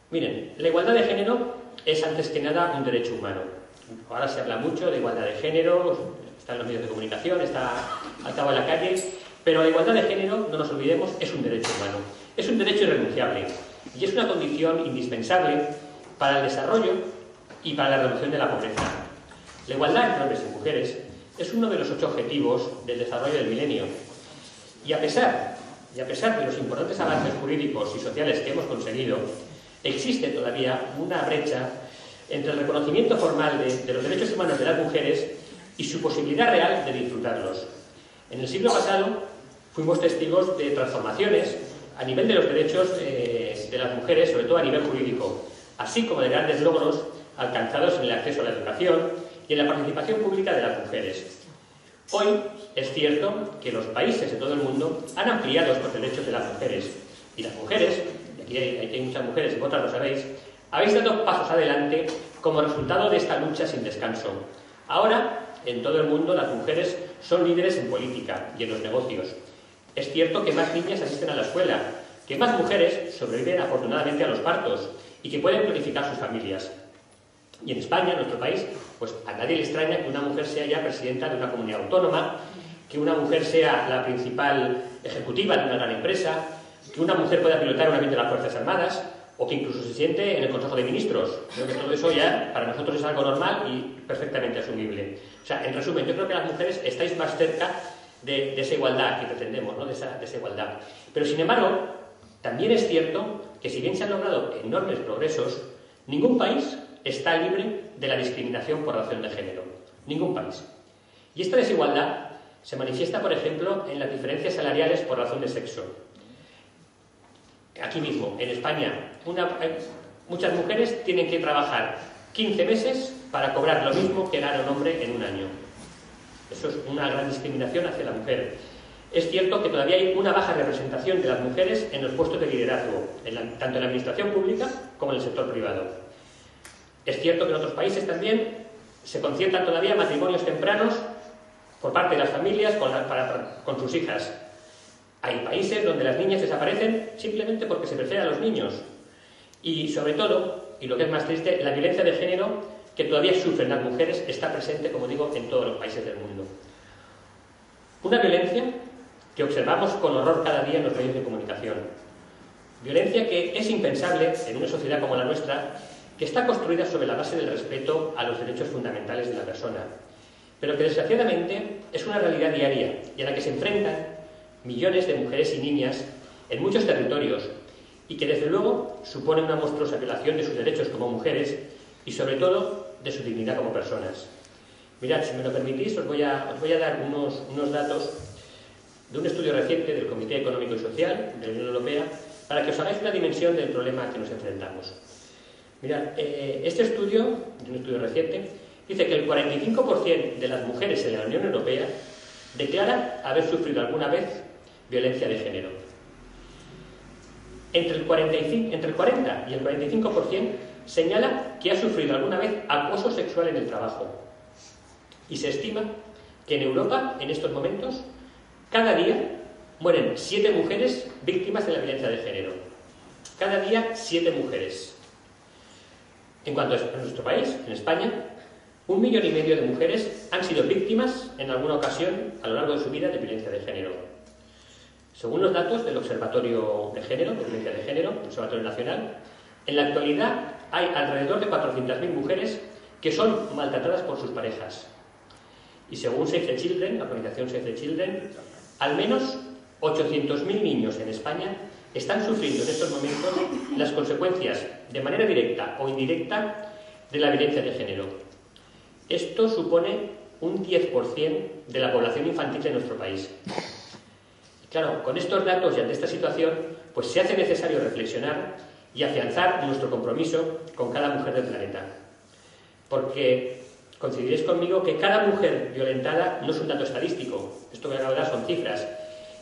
Miren, la igualdad de género es antes que nada un derecho humano. Ahora se habla mucho de igualdad de género, está en los medios de comunicación, está al cabo de la calle, pero la igualdad de género, no nos olvidemos, es un derecho humano. Es un derecho irrenunciable y es una condición indispensable para el desarrollo y para la reducción de la pobreza. La igualdad entre hombres y mujeres es uno de los 8 objetivos del desarrollo del milenio. Y a pesar de los importantes avances jurídicos y sociales que hemos conseguido, existe todavía una brecha entre el reconocimiento formal de los derechos humanos de las mujeres y su posibilidad real de disfrutarlos. En el siglo pasado fuimos testigos de transformaciones a nivel de los derechos de las mujeres, sobre todo a nivel jurídico, así como de grandes logros alcanzados en el acceso a la educación y en la participación pública de las mujeres. Hoy es cierto que los países de todo el mundo han ampliado estos derechos de las mujeres, y las mujeres, y aquí hay muchas mujeres y vosotras lo sabéis, habéis dado pasos adelante como resultado de esta lucha sin descanso. Ahora, en todo el mundo, las mujeres son líderes en política y en los negocios. Es cierto que más niñas asisten a la escuela, que más mujeres sobreviven afortunadamente a los partos y que pueden planificar sus familias. Y en España, en nuestro país, pues a nadie le extraña que una mujer sea ya presidenta de una comunidad autónoma, que una mujer sea la principal ejecutiva de una gran empresa, que una mujer pueda pilotar un avión de las Fuerzas Armadas, o que incluso se siente en el Consejo de Ministros. Creo que todo eso ya para nosotros es algo normal y perfectamente asumible. O sea, en resumen, yo creo que las mujeres estáis más cerca de esa igualdad que pretendemos, ¿no? de esa igualdad. Pero sin embargo, también es cierto que si bien se han logrado enormes progresos, ningún país está libre de la discriminación por razón de género. Ningún país. Y esta desigualdad Se manifiesta, por ejemplo, en las diferencias salariales por razón de sexo. Aquí mismo, en España, muchas mujeres tienen que trabajar 15 meses para cobrar lo mismo que gana un hombre en un año. Eso es una gran discriminación hacia la mujer. Es cierto que todavía hay una baja representación de las mujeres en los puestos de liderazgo, tanto en la administración pública como en el sector privado. Es cierto que en otros países también se conciertan todavía matrimonios tempranos por parte de las familias con sus hijas. Hay países donde las niñas desaparecen simplemente porque se prefieren a los niños. Y sobre todo, y lo que es más triste, la violencia de género que todavía sufren las mujeres está presente, como digo, en todos los países del mundo. Una violencia que observamos con horror cada día en los medios de comunicación. Violencia que es impensable en una sociedad como la nuestra, que está construida sobre la base del respeto a los derechos fundamentales de la persona, pero que desgraciadamente es una realidad diaria y a la que se enfrentan millones de mujeres y niñas en muchos territorios y que desde luego supone una monstruosa violación de sus derechos como mujeres y sobre todo de su dignidad como personas. Mirad, si me lo permitís, os voy a dar unos datos de un estudio reciente del Comité Económico y Social de la Unión Europea para que os hagáis una dimensión del problema al que nos enfrentamos. Mirad, este estudio, un estudio reciente, dice que el 45% de las mujeres en la Unión Europea declara haber sufrido alguna vez violencia de género. Entre el 40 y el 45% señala que ha sufrido alguna vez acoso sexual en el trabajo. Y se estima que en Europa, en estos momentos, cada día mueren 7 mujeres víctimas de la violencia de género. Cada día 7 mujeres. En cuanto a nuestro país, en España, 1,5 millones de mujeres han sido víctimas en alguna ocasión a lo largo de su vida de violencia de género. Según los datos del Observatorio de Género, de Violencia de Género, el Observatorio Nacional, en la actualidad hay alrededor de 400.000 mujeres que son maltratadas por sus parejas. Y según Save the Children, la organización Save the Children, al menos 800.000 niños en España están sufriendo en estos momentos las consecuencias, de manera directa o indirecta, de la violencia de género. Esto supone un 10% de la población infantil de nuestro país. Claro, con estos datos y ante esta situación, pues se hace necesario reflexionar y afianzar nuestro compromiso con cada mujer del planeta. Porque coincidiréis conmigo que cada mujer violentada no es un dato estadístico, esto que acabo de dar son cifras,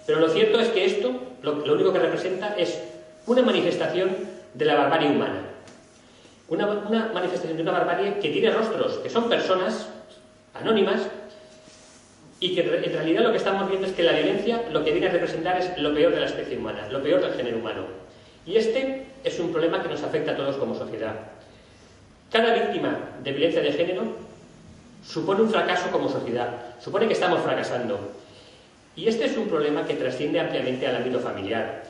pero lo cierto es que esto lo único que representa es una manifestación de la barbarie humana. Una manifestación de una barbarie que tiene rostros, que son personas anónimas y que en realidad lo que estamos viendo es que la violencia lo que viene a representar es lo peor de la especie humana, lo peor del género humano. Y este es un problema que nos afecta a todos como sociedad. Cada víctima de violencia de género supone un fracaso como sociedad, supone que estamos fracasando. Y este es un problema que trasciende ampliamente al ámbito familiar.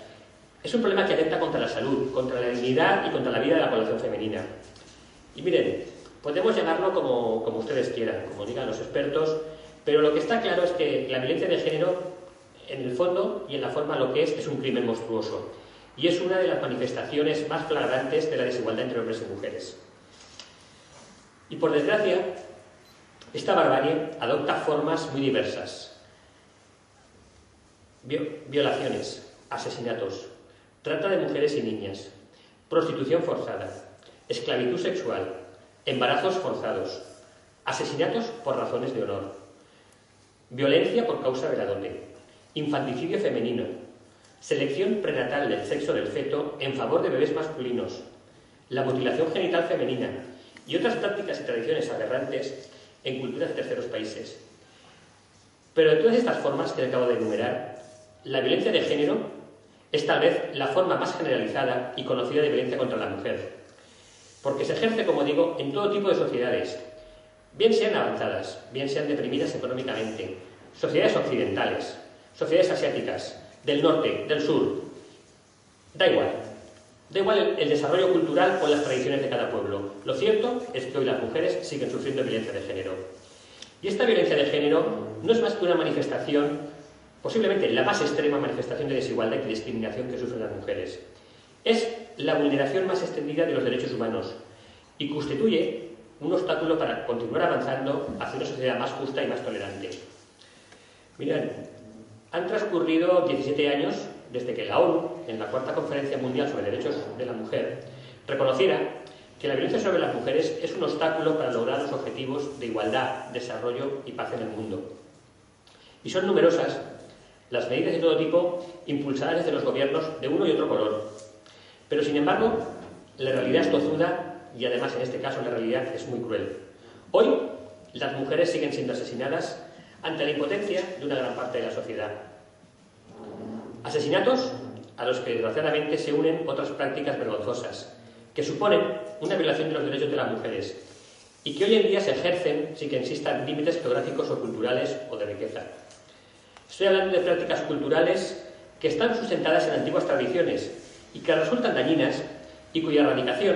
Es un problema que atenta contra la salud, contra la dignidad y contra la vida de la población femenina. Y miren, podemos llamarlo como ustedes quieran, como digan los expertos, pero lo que está claro es que la violencia de género, en el fondo y en la forma lo que es un crimen monstruoso. Y es una de las manifestaciones más flagrantes de la desigualdad entre hombres y mujeres. Y por desgracia, esta barbarie adopta formas muy diversas. Violaciones, asesinatos, trata de mujeres y niñas, prostitución forzada, esclavitud sexual, embarazos forzados, asesinatos por razones de honor, violencia por causa de la dote, infanticidio femenino, selección prenatal del sexo del feto en favor de bebés masculinos, la mutilación genital femenina y otras prácticas y tradiciones aberrantes en culturas de terceros países. Pero de todas estas formas que acabo de enumerar, la violencia de género es tal vez la forma más generalizada y conocida de violencia contra la mujer, porque se ejerce, como digo, en todo tipo de sociedades, bien sean avanzadas, bien sean deprimidas económicamente, sociedades occidentales, sociedades asiáticas, del norte, del sur. Da igual el desarrollo cultural o las tradiciones de cada pueblo. Lo cierto es que hoy las mujeres siguen sufriendo violencia de género. Y esta violencia de género no es más que una manifestación, posiblemente la más extrema manifestación de desigualdad y discriminación que sufren las mujeres. Es la vulneración más extendida de los derechos humanos y constituye un obstáculo para continuar avanzando hacia una sociedad más justa y más tolerante. Miren, han transcurrido 17 años desde que la ONU, en la Cuarta Conferencia Mundial sobre Derechos de la Mujer, reconociera que la violencia sobre las mujeres es un obstáculo para lograr los objetivos de igualdad, desarrollo y paz en el mundo. Y son numerosas las medidas de todo tipo impulsadas desde los gobiernos de uno y otro color. Pero, sin embargo, la realidad es tozuda y, además, en este caso, la realidad es muy cruel. Hoy, las mujeres siguen siendo asesinadas ante la impotencia de una gran parte de la sociedad. Asesinatos a los que, desgraciadamente, se unen otras prácticas vergonzosas, que suponen una violación de los derechos de las mujeres y que hoy en día se ejercen sin que existan límites geográficos o culturales o de riqueza. Estoy hablando de prácticas culturales que están sustentadas en antiguas tradiciones y que resultan dañinas y cuya erradicación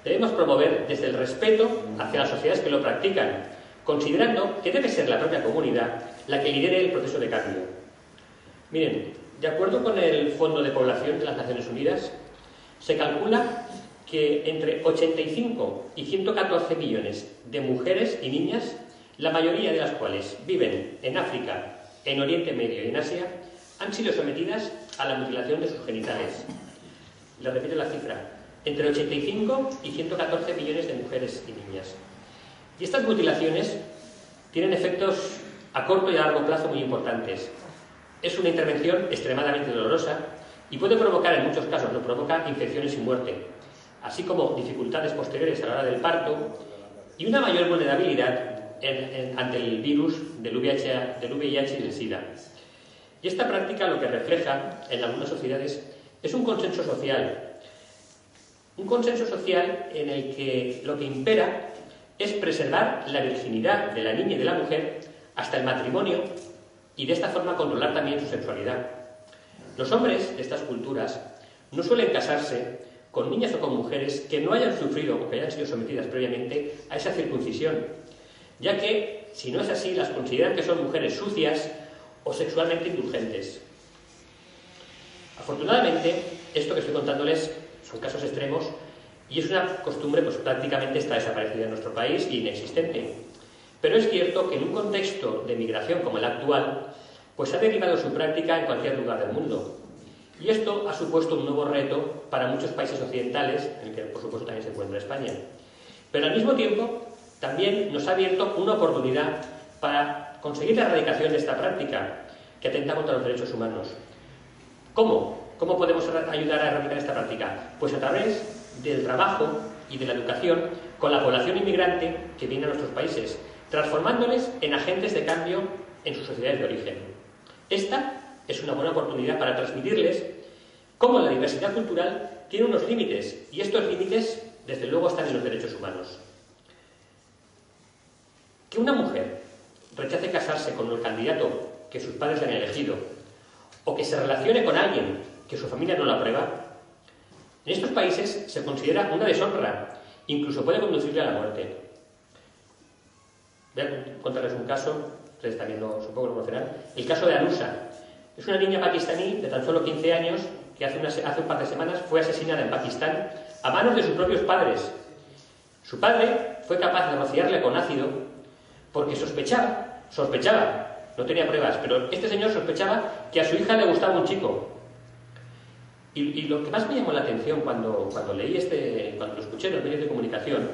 debemos promover desde el respeto hacia las sociedades que lo practican, considerando que debe ser la propia comunidad la que lidere el proceso de cambio. Miren, de acuerdo con el Fondo de Población de las Naciones Unidas, se calcula que entre 85 y 114 millones de mujeres y niñas, la mayoría de las cuales viven en África, en Oriente Medio y en Asia, han sido sometidas a la mutilación de sus genitales. Les repito la cifra, entre 85 y 114 millones de mujeres y niñas. Y estas mutilaciones tienen efectos a corto y a largo plazo muy importantes. Es una intervención extremadamente dolorosa y puede provocar, en muchos casos, lo provoca infecciones y muerte, así como dificultades posteriores a la hora del parto y una mayor vulnerabilidad ante el virus del VIH y del SIDA. Y esta práctica lo que refleja en algunas sociedades es un consenso social en el que lo que impera es preservar la virginidad de la niña y de la mujer hasta el matrimonio y de esta forma controlar también su sexualidad. Los hombres de estas culturas no suelen casarse con niñas o con mujeres que no hayan sufrido o que hayan sido sometidas previamente a esa circuncisión, ya que, si no es así, las consideran que son mujeres sucias o sexualmente indulgentes. Afortunadamente, esto que estoy contándoles son casos extremos y es una costumbre pues prácticamente está desaparecida en nuestro país y inexistente. Pero es cierto que en un contexto de migración como el actual, pues ha derivado su práctica en cualquier lugar del mundo. Y esto ha supuesto un nuevo reto para muchos países occidentales, en el que por supuesto también se encuentra España. Pero al mismo tiempo, también nos ha abierto una oportunidad para conseguir la erradicación de esta práctica que atenta contra los derechos humanos. ¿Cómo? ¿Cómo podemos ayudar a erradicar esta práctica? Pues a través del trabajo y de la educación con la población inmigrante que viene a nuestros países, transformándoles en agentes de cambio en sus sociedades de origen. Esta es una buena oportunidad para transmitirles cómo la diversidad cultural tiene unos límites, y estos límites, desde luego, están en los derechos humanos. Que una mujer rechace casarse con el candidato que sus padres le han elegido, o que se relacione con alguien que su familia no la aprueba, en estos países se considera una deshonra, incluso puede conducirle a la muerte. Voy a contarles un caso, ustedes también supongo lo conocerán, el caso de Anusa. Es una niña pakistaní de tan solo 15 años que hace un par de semanas fue asesinada en Pakistán a manos de sus propios padres. Su padre fue capaz de rociarle con ácido porque sospechaba, no tenía pruebas, pero este señor sospechaba que a su hija le gustaba un chico. Y lo que más me llamó la atención cuando leí cuando lo escuché en los medios de comunicación,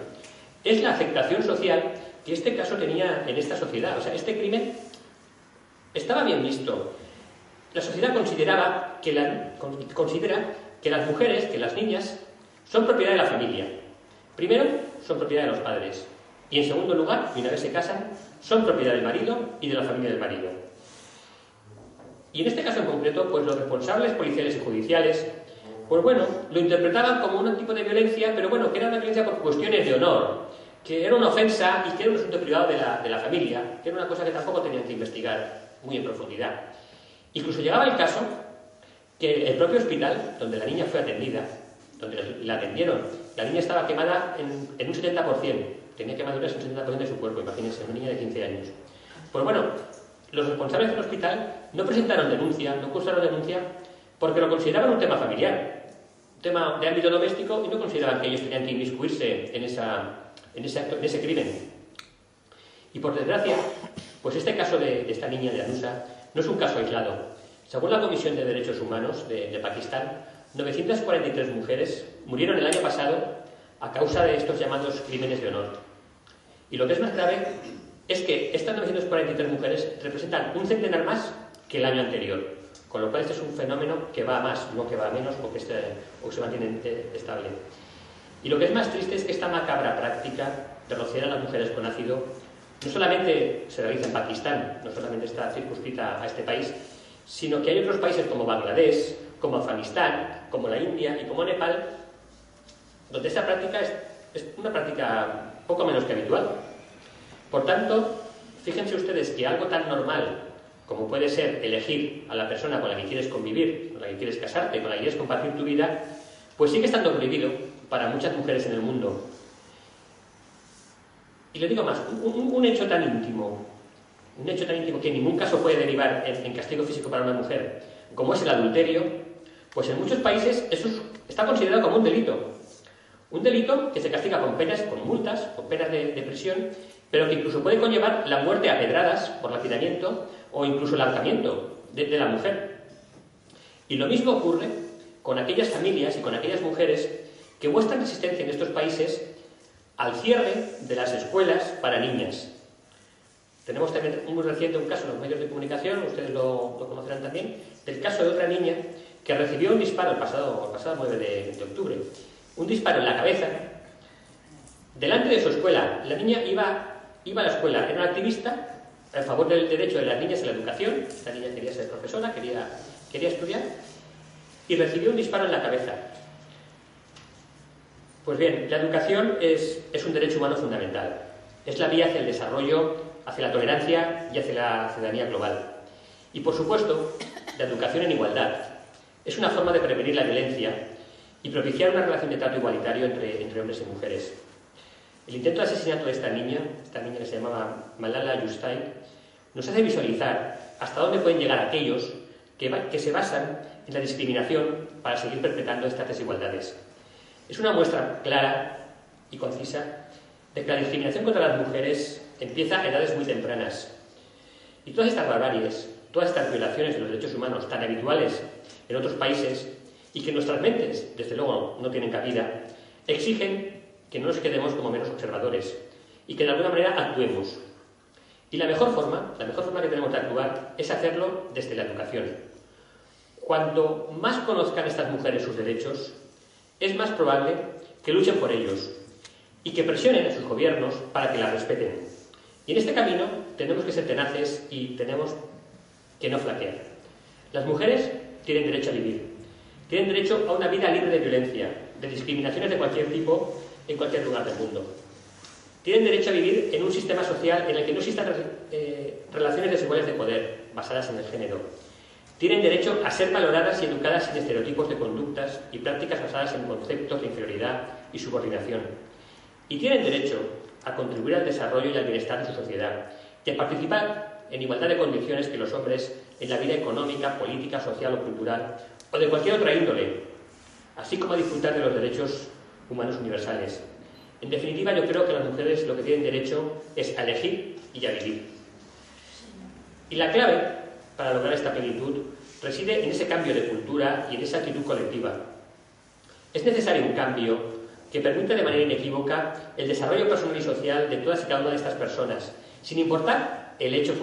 es la aceptación social que este caso tenía en esta sociedad. O sea, este crimen estaba bien visto. La sociedad considera que las mujeres, que las niñas, son propiedad de la familia. Primero, son propiedad de los padres. Y en segundo lugar, y una vez se casan, son propiedad del marido y de la familia del marido. Y en este caso en concreto, pues los responsables policiales y judiciales, pues bueno, lo interpretaban como un tipo de violencia, pero bueno, que era una violencia por cuestiones de honor, que era una ofensa y que era un asunto privado de la familia, que era una cosa que tampoco tenían que investigar muy en profundidad. Incluso llegaba el caso que el propio hospital donde la niña fue atendida, donde la atendieron, la niña estaba quemada en un 70%, tenía quemaduras en un 70% de su cuerpo, imagínense, una niña de 15 años. Pues bueno, los responsables del hospital no presentaron denuncia, no cursaron denuncia, porque lo consideraban un tema familiar, un tema de ámbito doméstico, y no consideraban que ellos tenían que inmiscuirse en ese crimen. Y por desgracia, pues este caso de esta niña de Anusa no es un caso aislado. Según la Comisión de Derechos Humanos de Pakistán, 943 mujeres murieron el año pasado a causa de estos llamados crímenes de honor. Y lo que es más grave es que estas 943 mujeres representan un centenar más que el año anterior, con lo cual este es un fenómeno que va a más, no que va a menos o que se mantiene estable. Y lo que es más triste es que esta macabra práctica de rociar a las mujeres con ácido no solamente se realiza en Pakistán, no solamente está circunscrita a este país, sino que hay otros países como Bangladesh, como Afganistán, como la India y como Nepal, donde esta práctica es una práctica poco menos que habitual. Por tanto, fíjense ustedes que algo tan normal como puede ser elegir a la persona con la que quieres convivir, con la que quieres casarte, con la que quieres compartir tu vida, pues sigue estando prohibido para muchas mujeres en el mundo. Y le digo más, un hecho tan íntimo que en ningún caso puede derivar en castigo físico para una mujer, como es el adulterio, pues en muchos países eso está considerado como un delito. Un delito que se castiga con penas, con multas, con penas de prisión, pero que incluso puede conllevar la muerte a pedradas por lapidamiento o incluso el ahorcamiento de la mujer. Y lo mismo ocurre con aquellas familias y con aquellas mujeres que muestran resistencia en estos países al cierre de las escuelas para niñas. Tenemos también muy reciente un caso en los medios de comunicación, ustedes lo conocerán también, del caso de otra niña que recibió un disparo el pasado 9 de octubre. Un disparo en la cabeza, delante de su escuela. La niña iba a la escuela, era una activista a favor del derecho de las niñas a la educación. Esta niña quería ser profesora, quería estudiar, y recibió un disparo en la cabeza. Pues bien, la educación es un derecho humano fundamental. Es la vía hacia el desarrollo, hacia la tolerancia y hacia la ciudadanía global. Y, por supuesto, la educación en igualdad. Es una forma de prevenir la violencia y propiciar una relación de trato igualitario entre hombres y mujeres. El intento de asesinato de esta niña que se llamaba Malala Yousafzai, nos hace visualizar hasta dónde pueden llegar aquellos que se basan en la discriminación para seguir perpetrando estas desigualdades. Es una muestra clara y concisa de que la discriminación contra las mujeres empieza a edades muy tempranas. Y todas estas barbaries, todas estas violaciones de los derechos humanos tan habituales en otros países y que en nuestras mentes, desde luego, no tienen cabida, exigen que no nos quedemos como meros observadores y que de alguna manera actuemos. Y la mejor forma que tenemos de actuar es hacerlo desde la educación. Cuanto más conozcan estas mujeres sus derechos, es más probable que luchen por ellos y que presionen a sus gobiernos para que las respeten. Y en este camino tenemos que ser tenaces y tenemos que no flaquear. Las mujeres tienen derecho a vivir, tienen derecho a una vida libre de violencia, de discriminaciones de cualquier tipo, en cualquier lugar del mundo. Tienen derecho a vivir en un sistema social en el que no existan relaciones desiguales de poder, basadas en el género. Tienen derecho a ser valoradas y educadas sin estereotipos de conductas y prácticas basadas en conceptos de inferioridad y subordinación. Y tienen derecho a contribuir al desarrollo y al bienestar de su sociedad y a participar en igualdad de condiciones que los hombres en la vida económica, política, social o cultural o de cualquier otra índole, así como a disfrutar de los derechos humanos universales. En definitiva, yo creo que las mujeres lo que tienen derecho es a elegir y a vivir. Y la clave para lograr esta plenitud reside en ese cambio de cultura y en esa actitud colectiva. Es necesario un cambio que permita de manera inequívoca el desarrollo personal y social de todas y cada una de estas personas, sin importar el hecho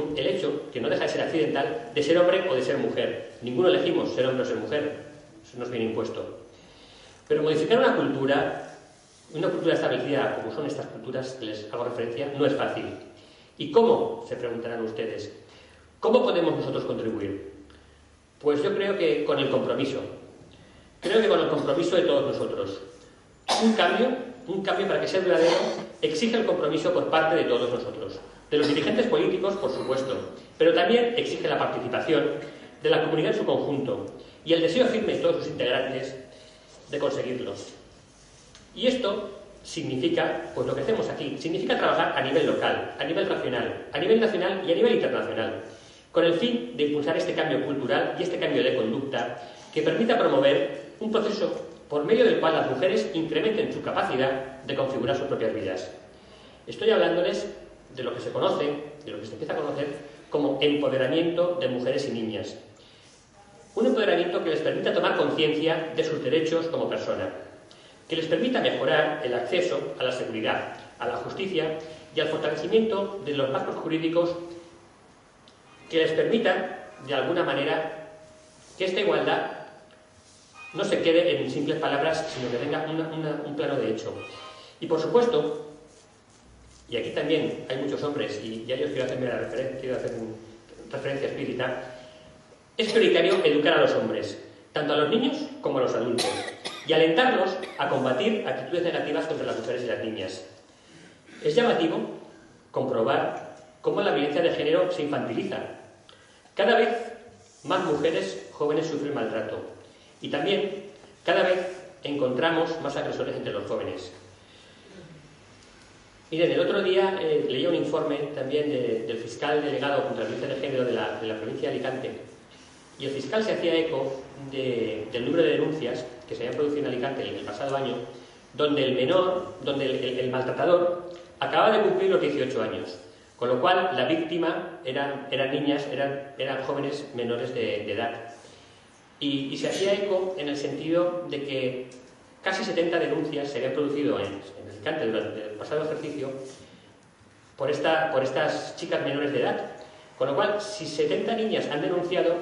que no deja de ser accidental, de ser hombre o de ser mujer. Ninguno elegimos ser hombre o ser mujer, eso nos viene impuesto. Pero modificar una cultura establecida como son estas culturas que les hago referencia, no es fácil. ¿Y cómo? Se preguntarán ustedes. ¿Cómo podemos nosotros contribuir? Pues yo creo que con el compromiso. Creo que con el compromiso de todos nosotros. Un cambio para que sea duradero, exige el compromiso por parte de todos nosotros. De los dirigentes políticos, por supuesto, pero también exige la participación de la comunidad en su conjunto y el deseo firme de todos sus integrantes de conseguirlo. Y esto significa, pues lo que hacemos aquí, significa trabajar a nivel local, a nivel regional, a nivel nacional y a nivel internacional, con el fin de impulsar este cambio cultural y este cambio de conducta que permita promover un proceso por medio del cual las mujeres incrementen su capacidad de configurar sus propias vidas. Estoy hablándoles de lo que se conoce, de lo que se empieza a conocer como empoderamiento de mujeres y niñas. Un empoderamiento que les permita tomar conciencia de sus derechos como persona, que les permita mejorar el acceso a la seguridad, a la justicia y al fortalecimiento de los marcos jurídicos que les permita, de alguna manera, que esta igualdad no se quede en simples palabras, sino que tenga un plano de hecho. Y por supuesto, y aquí también hay muchos hombres, y a ellos quiero hacer referencia explícita, es prioritario educar a los hombres, tanto a los niños como a los adultos, y alentarlos a combatir actitudes negativas contra las mujeres y las niñas. Es llamativo comprobar cómo la violencia de género se infantiliza. Cada vez más mujeres jóvenes sufren maltrato, y también cada vez encontramos más agresores entre los jóvenes. Miren, el otro día leía un informe también del fiscal delegado contra la violencia de género de la provincia de Alicante, y el fiscal se hacía eco del número de denuncias que se habían producido en Alicante el pasado año, donde el maltratador acababa de cumplir los 18 años, con lo cual la víctima eran niñas, eran jóvenes menores de edad. Y se hacía eco en el sentido de que casi 70 denuncias se habían producido en Alicante durante el pasado ejercicio por estas chicas menores de edad. Con lo cual, si 70 niñas han denunciado,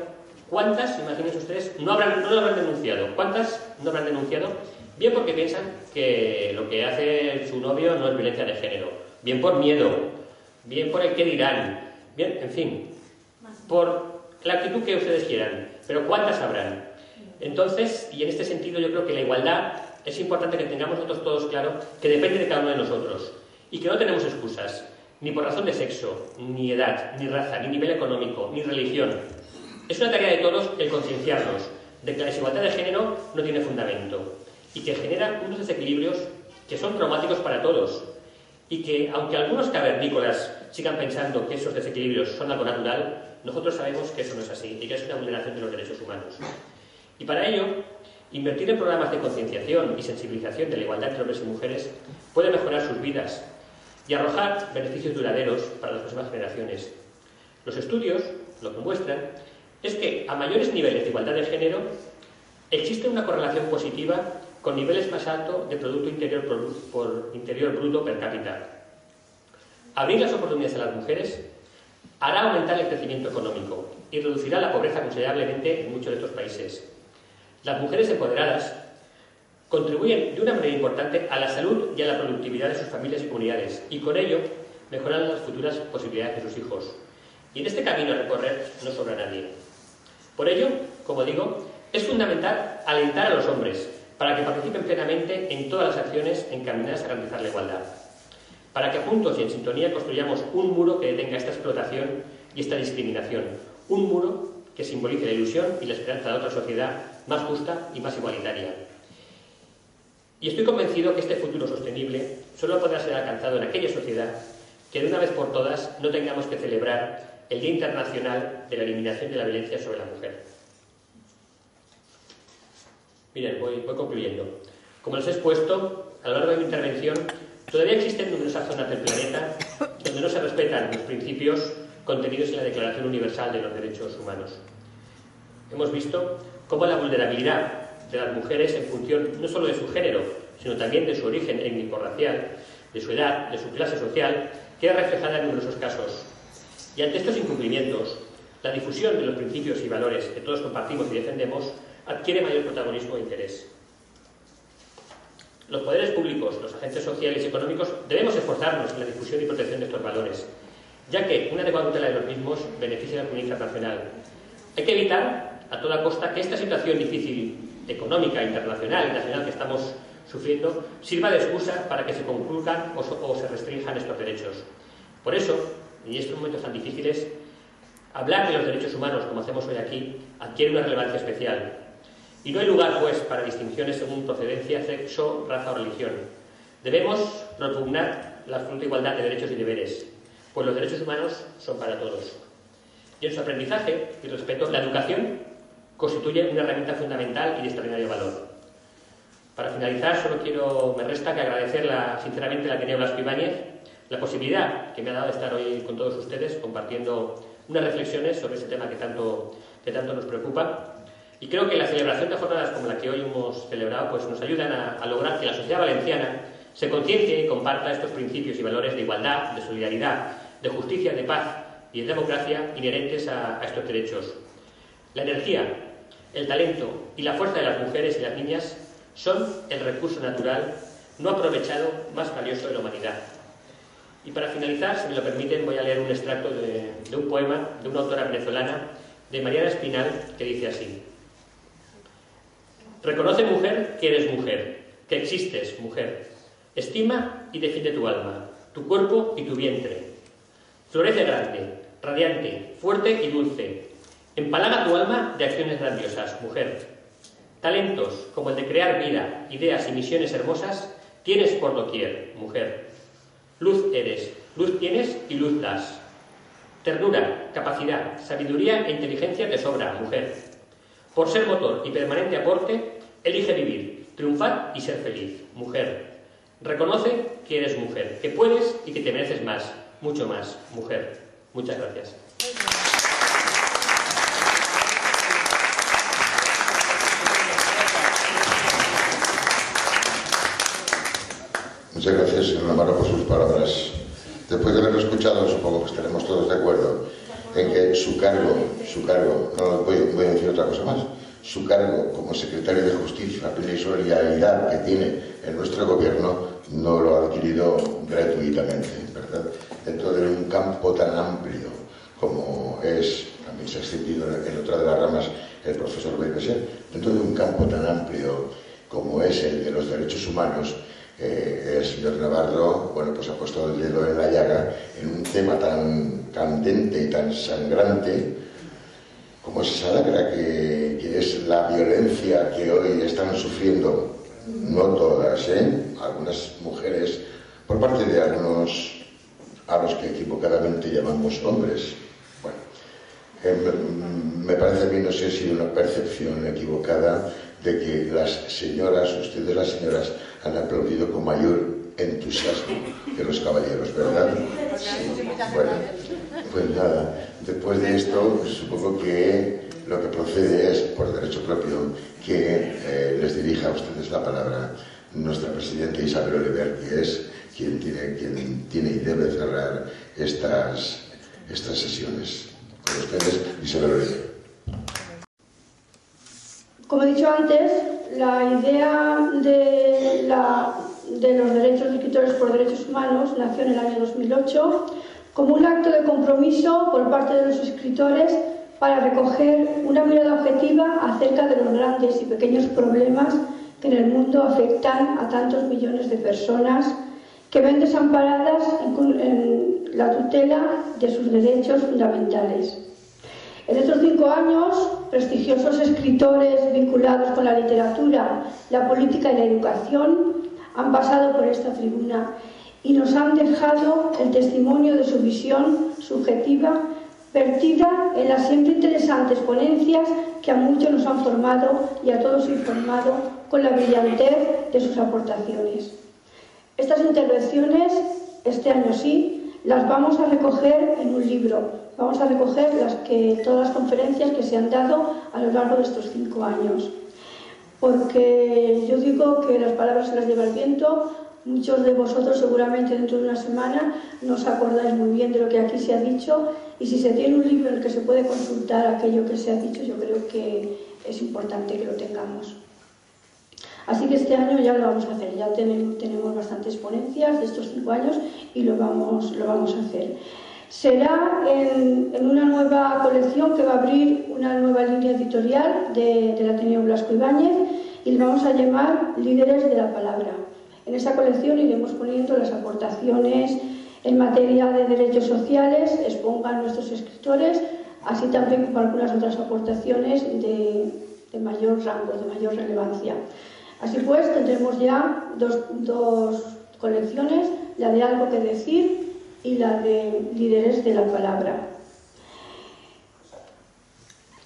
¿cuántas, imagínense ustedes, no lo habrán denunciado? ¿Cuántas no habrán denunciado? Bien porque piensan que lo que hace su novio no es violencia de género, bien por miedo, bien por el qué dirán, bien, en fin, por la actitud que ustedes quieran, pero ¿cuántas habrán? Entonces, y en este sentido yo creo que la igualdad es importante que tengamos nosotros todos claro que depende de cada uno de nosotros y que no tenemos excusas, ni por razón de sexo, ni edad, ni raza, ni nivel económico, ni religión. Es una tarea de todos el concienciarnos de que la desigualdad de género no tiene fundamento y que genera unos desequilibrios que son traumáticos para todos y que, aunque algunos cavernícolas sigan pensando que esos desequilibrios son algo natural, nosotros sabemos que eso no es así y que es una vulneración de los derechos humanos. Y para ello, invertir en programas de concienciación y sensibilización de la igualdad entre hombres y mujeres puede mejorar sus vidas y arrojar beneficios duraderos para las próximas generaciones. Los estudios lo que muestran es que a mayores niveles de igualdad de género existe una correlación positiva con niveles más altos de Producto Interior Bruto per cápita. Abrir las oportunidades a las mujeres hará aumentar el crecimiento económico y reducirá la pobreza considerablemente en muchos de estos países. Las mujeres empoderadas contribuyen de una manera importante a la salud y a la productividad de sus familias y comunidades y con ello mejoran las futuras posibilidades de sus hijos. Y en este camino a recorrer no sobra nadie. Por ello, como digo, es fundamental alentar a los hombres para que participen plenamente en todas las acciones encaminadas a garantizar la igualdad. Para que juntos y en sintonía construyamos un muro que detenga esta explotación y esta discriminación. Un muro que simbolice la ilusión y la esperanza de otra sociedad más justa y más igualitaria. Y estoy convencido que este futuro sostenible solo podrá ser alcanzado en aquella sociedad que de una vez por todas no tengamos que celebrar el Día Internacional de la Eliminación de la Violencia sobre la Mujer. Miren, voy concluyendo. Como les he expuesto, a lo largo de mi intervención, todavía existen numerosas zonas del planeta donde no se respetan los principios contenidos en la Declaración Universal de los Derechos Humanos. Hemos visto cómo la vulnerabilidad de las mujeres en función no solo de su género, sino también de su origen étnico-racial, de su edad, de su clase social, queda reflejada en numerosos casos. Y ante estos incumplimientos, la difusión de los principios y valores que todos compartimos y defendemos adquiere mayor protagonismo e interés. Los poderes públicos, los agentes sociales y económicos debemos esforzarnos en la difusión y protección de estos valores, ya que una adecuada tutela de los mismos beneficia a la comunidad internacional. Hay que evitar a toda costa que esta situación difícil, económica, internacional y nacional que estamos sufriendo, sirva de excusa para que se conculcan o se restrinjan estos derechos. Por eso, en estos momentos tan difíciles, hablar de los derechos humanos, como hacemos hoy aquí, adquiere una relevancia especial. Y no hay lugar, pues, para distinciones según procedencia, sexo, raza o religión. Debemos propugnar la absoluta igualdad de derechos y deberes, pues los derechos humanos son para todos. Y en su aprendizaje y respeto, la educación constituye una herramienta fundamental y de extraordinario valor. Para finalizar, me resta que agradecer sinceramente a la Ateneo Blasco Ibáñez la posibilidad que me ha dado de estar hoy con todos ustedes compartiendo unas reflexiones sobre este tema que tanto nos preocupa. Y creo que la celebración de jornadas como la que hoy hemos celebrado pues nos ayudan a lograr que la sociedad valenciana se conciencie y comparta estos principios y valores de igualdad, de solidaridad, de justicia, de paz y de democracia inherentes a estos derechos. La energía, el talento y la fuerza de las mujeres y las niñas son el recurso natural no aprovechado más valioso de la humanidad. Y para finalizar, si me lo permiten, voy a leer un extracto de un poema de una autora venezolana, de Mariana Espinal, que dice así: reconoce, mujer, que eres mujer, que existes, mujer. Estima y defiende tu alma, tu cuerpo y tu vientre. Florece grande, radiante, fuerte y dulce. Empalaga tu alma de acciones grandiosas, mujer. Talentos, como el de crear vida, ideas y misiones hermosas, tienes por doquier, mujer. Luz eres, luz tienes y luz das. Ternura, capacidad, sabiduría e inteligencia te sobra, mujer. Por ser motor y permanente aporte, elige vivir, triunfar y ser feliz, mujer. Reconoce que eres mujer, que puedes y que te mereces más, mucho más, mujer. Muchas gracias. Muchas gracias, señor Navarro, por sus palabras. Después de haberlo escuchado, supongo que estaremos todos de acuerdo en que su cargo, no voy a decir otra cosa más, su cargo como secretario de Justicia, la y solidaridad que tiene en nuestro gobierno, no lo ha adquirido gratuitamente, ¿verdad? Dentro de un campo tan amplio como es, también se ha extendido en otra de las ramas el profesor Becker, dentro de un campo tan amplio como es el de los derechos humanos, el señor Navarro, bueno, pues ha puesto el dedo en la llaga en un tema tan candente y tan sangrante como es esa lacra que es la violencia que hoy están sufriendo, no todas, algunas mujeres, por parte de algunos a los que equivocadamente llamamos hombres. Bueno, me parece a mí, no sé si una percepción equivocada de que las señoras, ustedes las señoras, han aplaudido con mayor entusiasmo que los caballeros, ¿verdad? Sí. Bueno, pues nada, después de esto, pues supongo que lo que procede es, por derecho propio, que les dirija a ustedes la palabra nuestra presidenta Isabel Oliver, que es quien tiene y debe cerrar estas sesiones. Con ustedes, Isabel Oliver. Como he dicho antes, la idea de los derechos de escritores por derechos humanos nació en el año 2008 como un acto de compromiso por parte de los escritores para recoger una mirada objetiva acerca de los grandes y pequeños problemas que en el mundo afectan a tantos millones de personas que ven desamparadas en la tutela de sus derechos fundamentales. En estos 5 años, prestigiosos escritores vinculados con la literatura, la política y la educación han pasado por esta tribuna y nos han dejado el testimonio de su visión subjetiva vertida en las siempre interesantes ponencias que a muchos nos han formado y a todos informado con la brillantez de sus aportaciones. Estas intervenciones, este año sí, las vamos a recoger en un libro. Vamos a recoger todas las conferencias que se han dado a lo largo de estos 5 años. Porque yo digo que las palabras se las lleva el viento. Muchos de vosotros seguramente dentro de una semana no os acordáis muy bien de lo que aquí se ha dicho, y si se tiene un libro en el que se puede consultar aquello que se ha dicho, yo creo que es importante que lo tengamos. Así que este año ya lo vamos a hacer, ya tenemos bastantes ponencias de estos 5 años y lo vamos a hacer. Será en una nueva colección que va a abrir una nueva línea editorial del Ateneo Blasco Ibáñez, y le vamos a llamar Líderes de la Palabra. En esta colección iremos poniendo las aportaciones en materia de derechos sociales, expongan nuestros escritores, así también como algunas otras aportaciones de mayor rango, de mayor relevancia. Así pues, tendremos ya dos colecciones, la de Algo que decir y la de Líderes de la Palabra.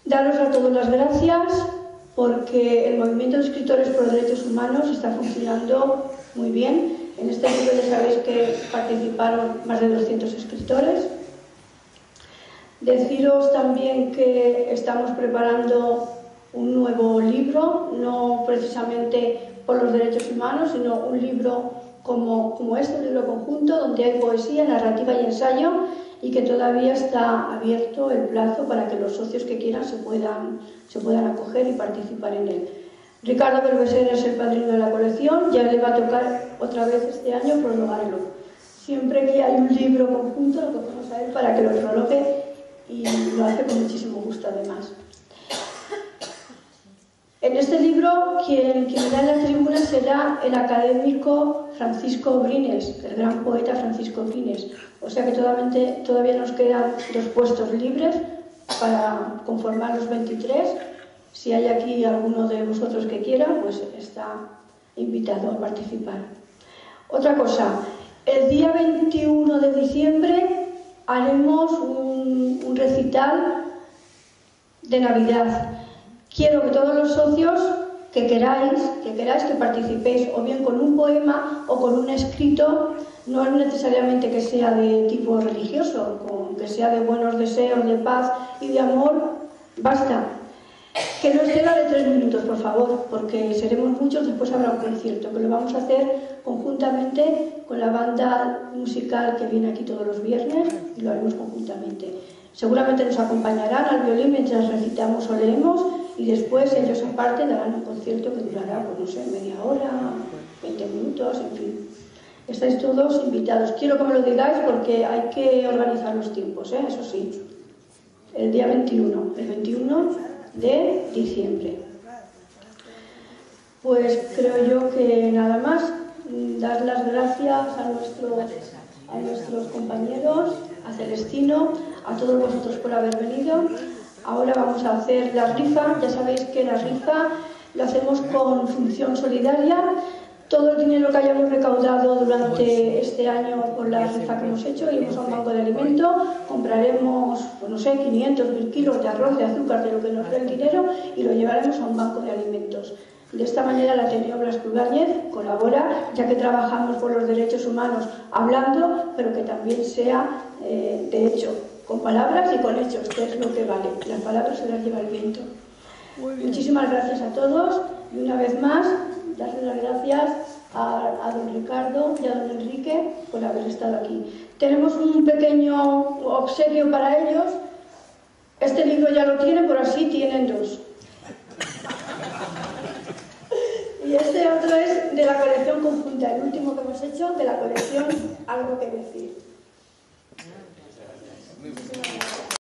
Daros a todos las gracias porque el movimiento de escritores por derechos humanos está funcionando muy bien. En este libro ya sabéis que participaron más de 200 escritores. Deciros también que estamos preparando un nuevo libro, no precisamente por los derechos humanos, sino un libro como este, un libro conjunto, donde hay poesía, narrativa y ensayo, y que todavía está abierto el plazo para que los socios que quieran se puedan acoger y participar en él. Ricardo Berbeser es el padrino de la colección, ya le va a tocar otra vez este año prologarlo. Siempre que hay un libro conjunto lo cogemos a él para que lo prologue y lo hace con muchísimo gusto además. En este libro, quien irá en la tribuna será el académico Francisco Brines, el gran poeta Francisco Brines. O sea que todavía nos quedan 2 puestos libres para conformar los 23. Si hay aquí alguno de vosotros que quiera, pues está invitado a participar. Otra cosa, el día 21 de diciembre haremos un recital de Navidad. Quiero que todos los socios que queráis que participéis o bien con un poema o con un escrito, no es necesariamente que sea de tipo religioso, con que sea de buenos deseos, de paz y de amor, basta. Que no exceda de 3 minutos, por favor, porque seremos muchos, después habrá un concierto, que lo vamos a hacer conjuntamente con la banda musical que viene aquí todos los viernes y lo haremos conjuntamente. Seguramente nos acompañarán al violín mientras recitamos o leemos y después ellos aparte darán un concierto que durará, pues no sé, media hora, 20 minutos, en fin. Estáis todos invitados. Quiero que me lo digáis porque hay que organizar los tiempos, eso sí. El día 21, el 21 de diciembre. Pues creo yo que nada más. Dar las gracias a nuestros compañeros, a Celestino, a todos vosotros por haber venido. Ahora vamos a hacer la rifa. Ya sabéis que la rifa la hacemos con función solidaria. Todo el dinero que hayamos recaudado durante este año por la rifa que hemos hecho, iremos a un banco de alimentos, compraremos, pues no sé, 500, 1000 kilos de arroz, de azúcar, de lo que nos dé el dinero y lo llevaremos a un banco de alimentos. De esta manera la Ateneo Blas Ibáñez colabora, ya que trabajamos por los derechos humanos hablando, pero que también sea de hecho, con palabras y con hechos, que es lo que vale. Las palabras se las lleva el viento. Muchísimas gracias a todos y una vez más, darles las gracias a don Ricardo y a don Enrique por haber estado aquí. Tenemos un pequeño obsequio para ellos. Este libro ya lo tienen, pero así tienen 2. Y este otro es de la colección conjunta, el último que hemos hecho de la colección Algo que decir.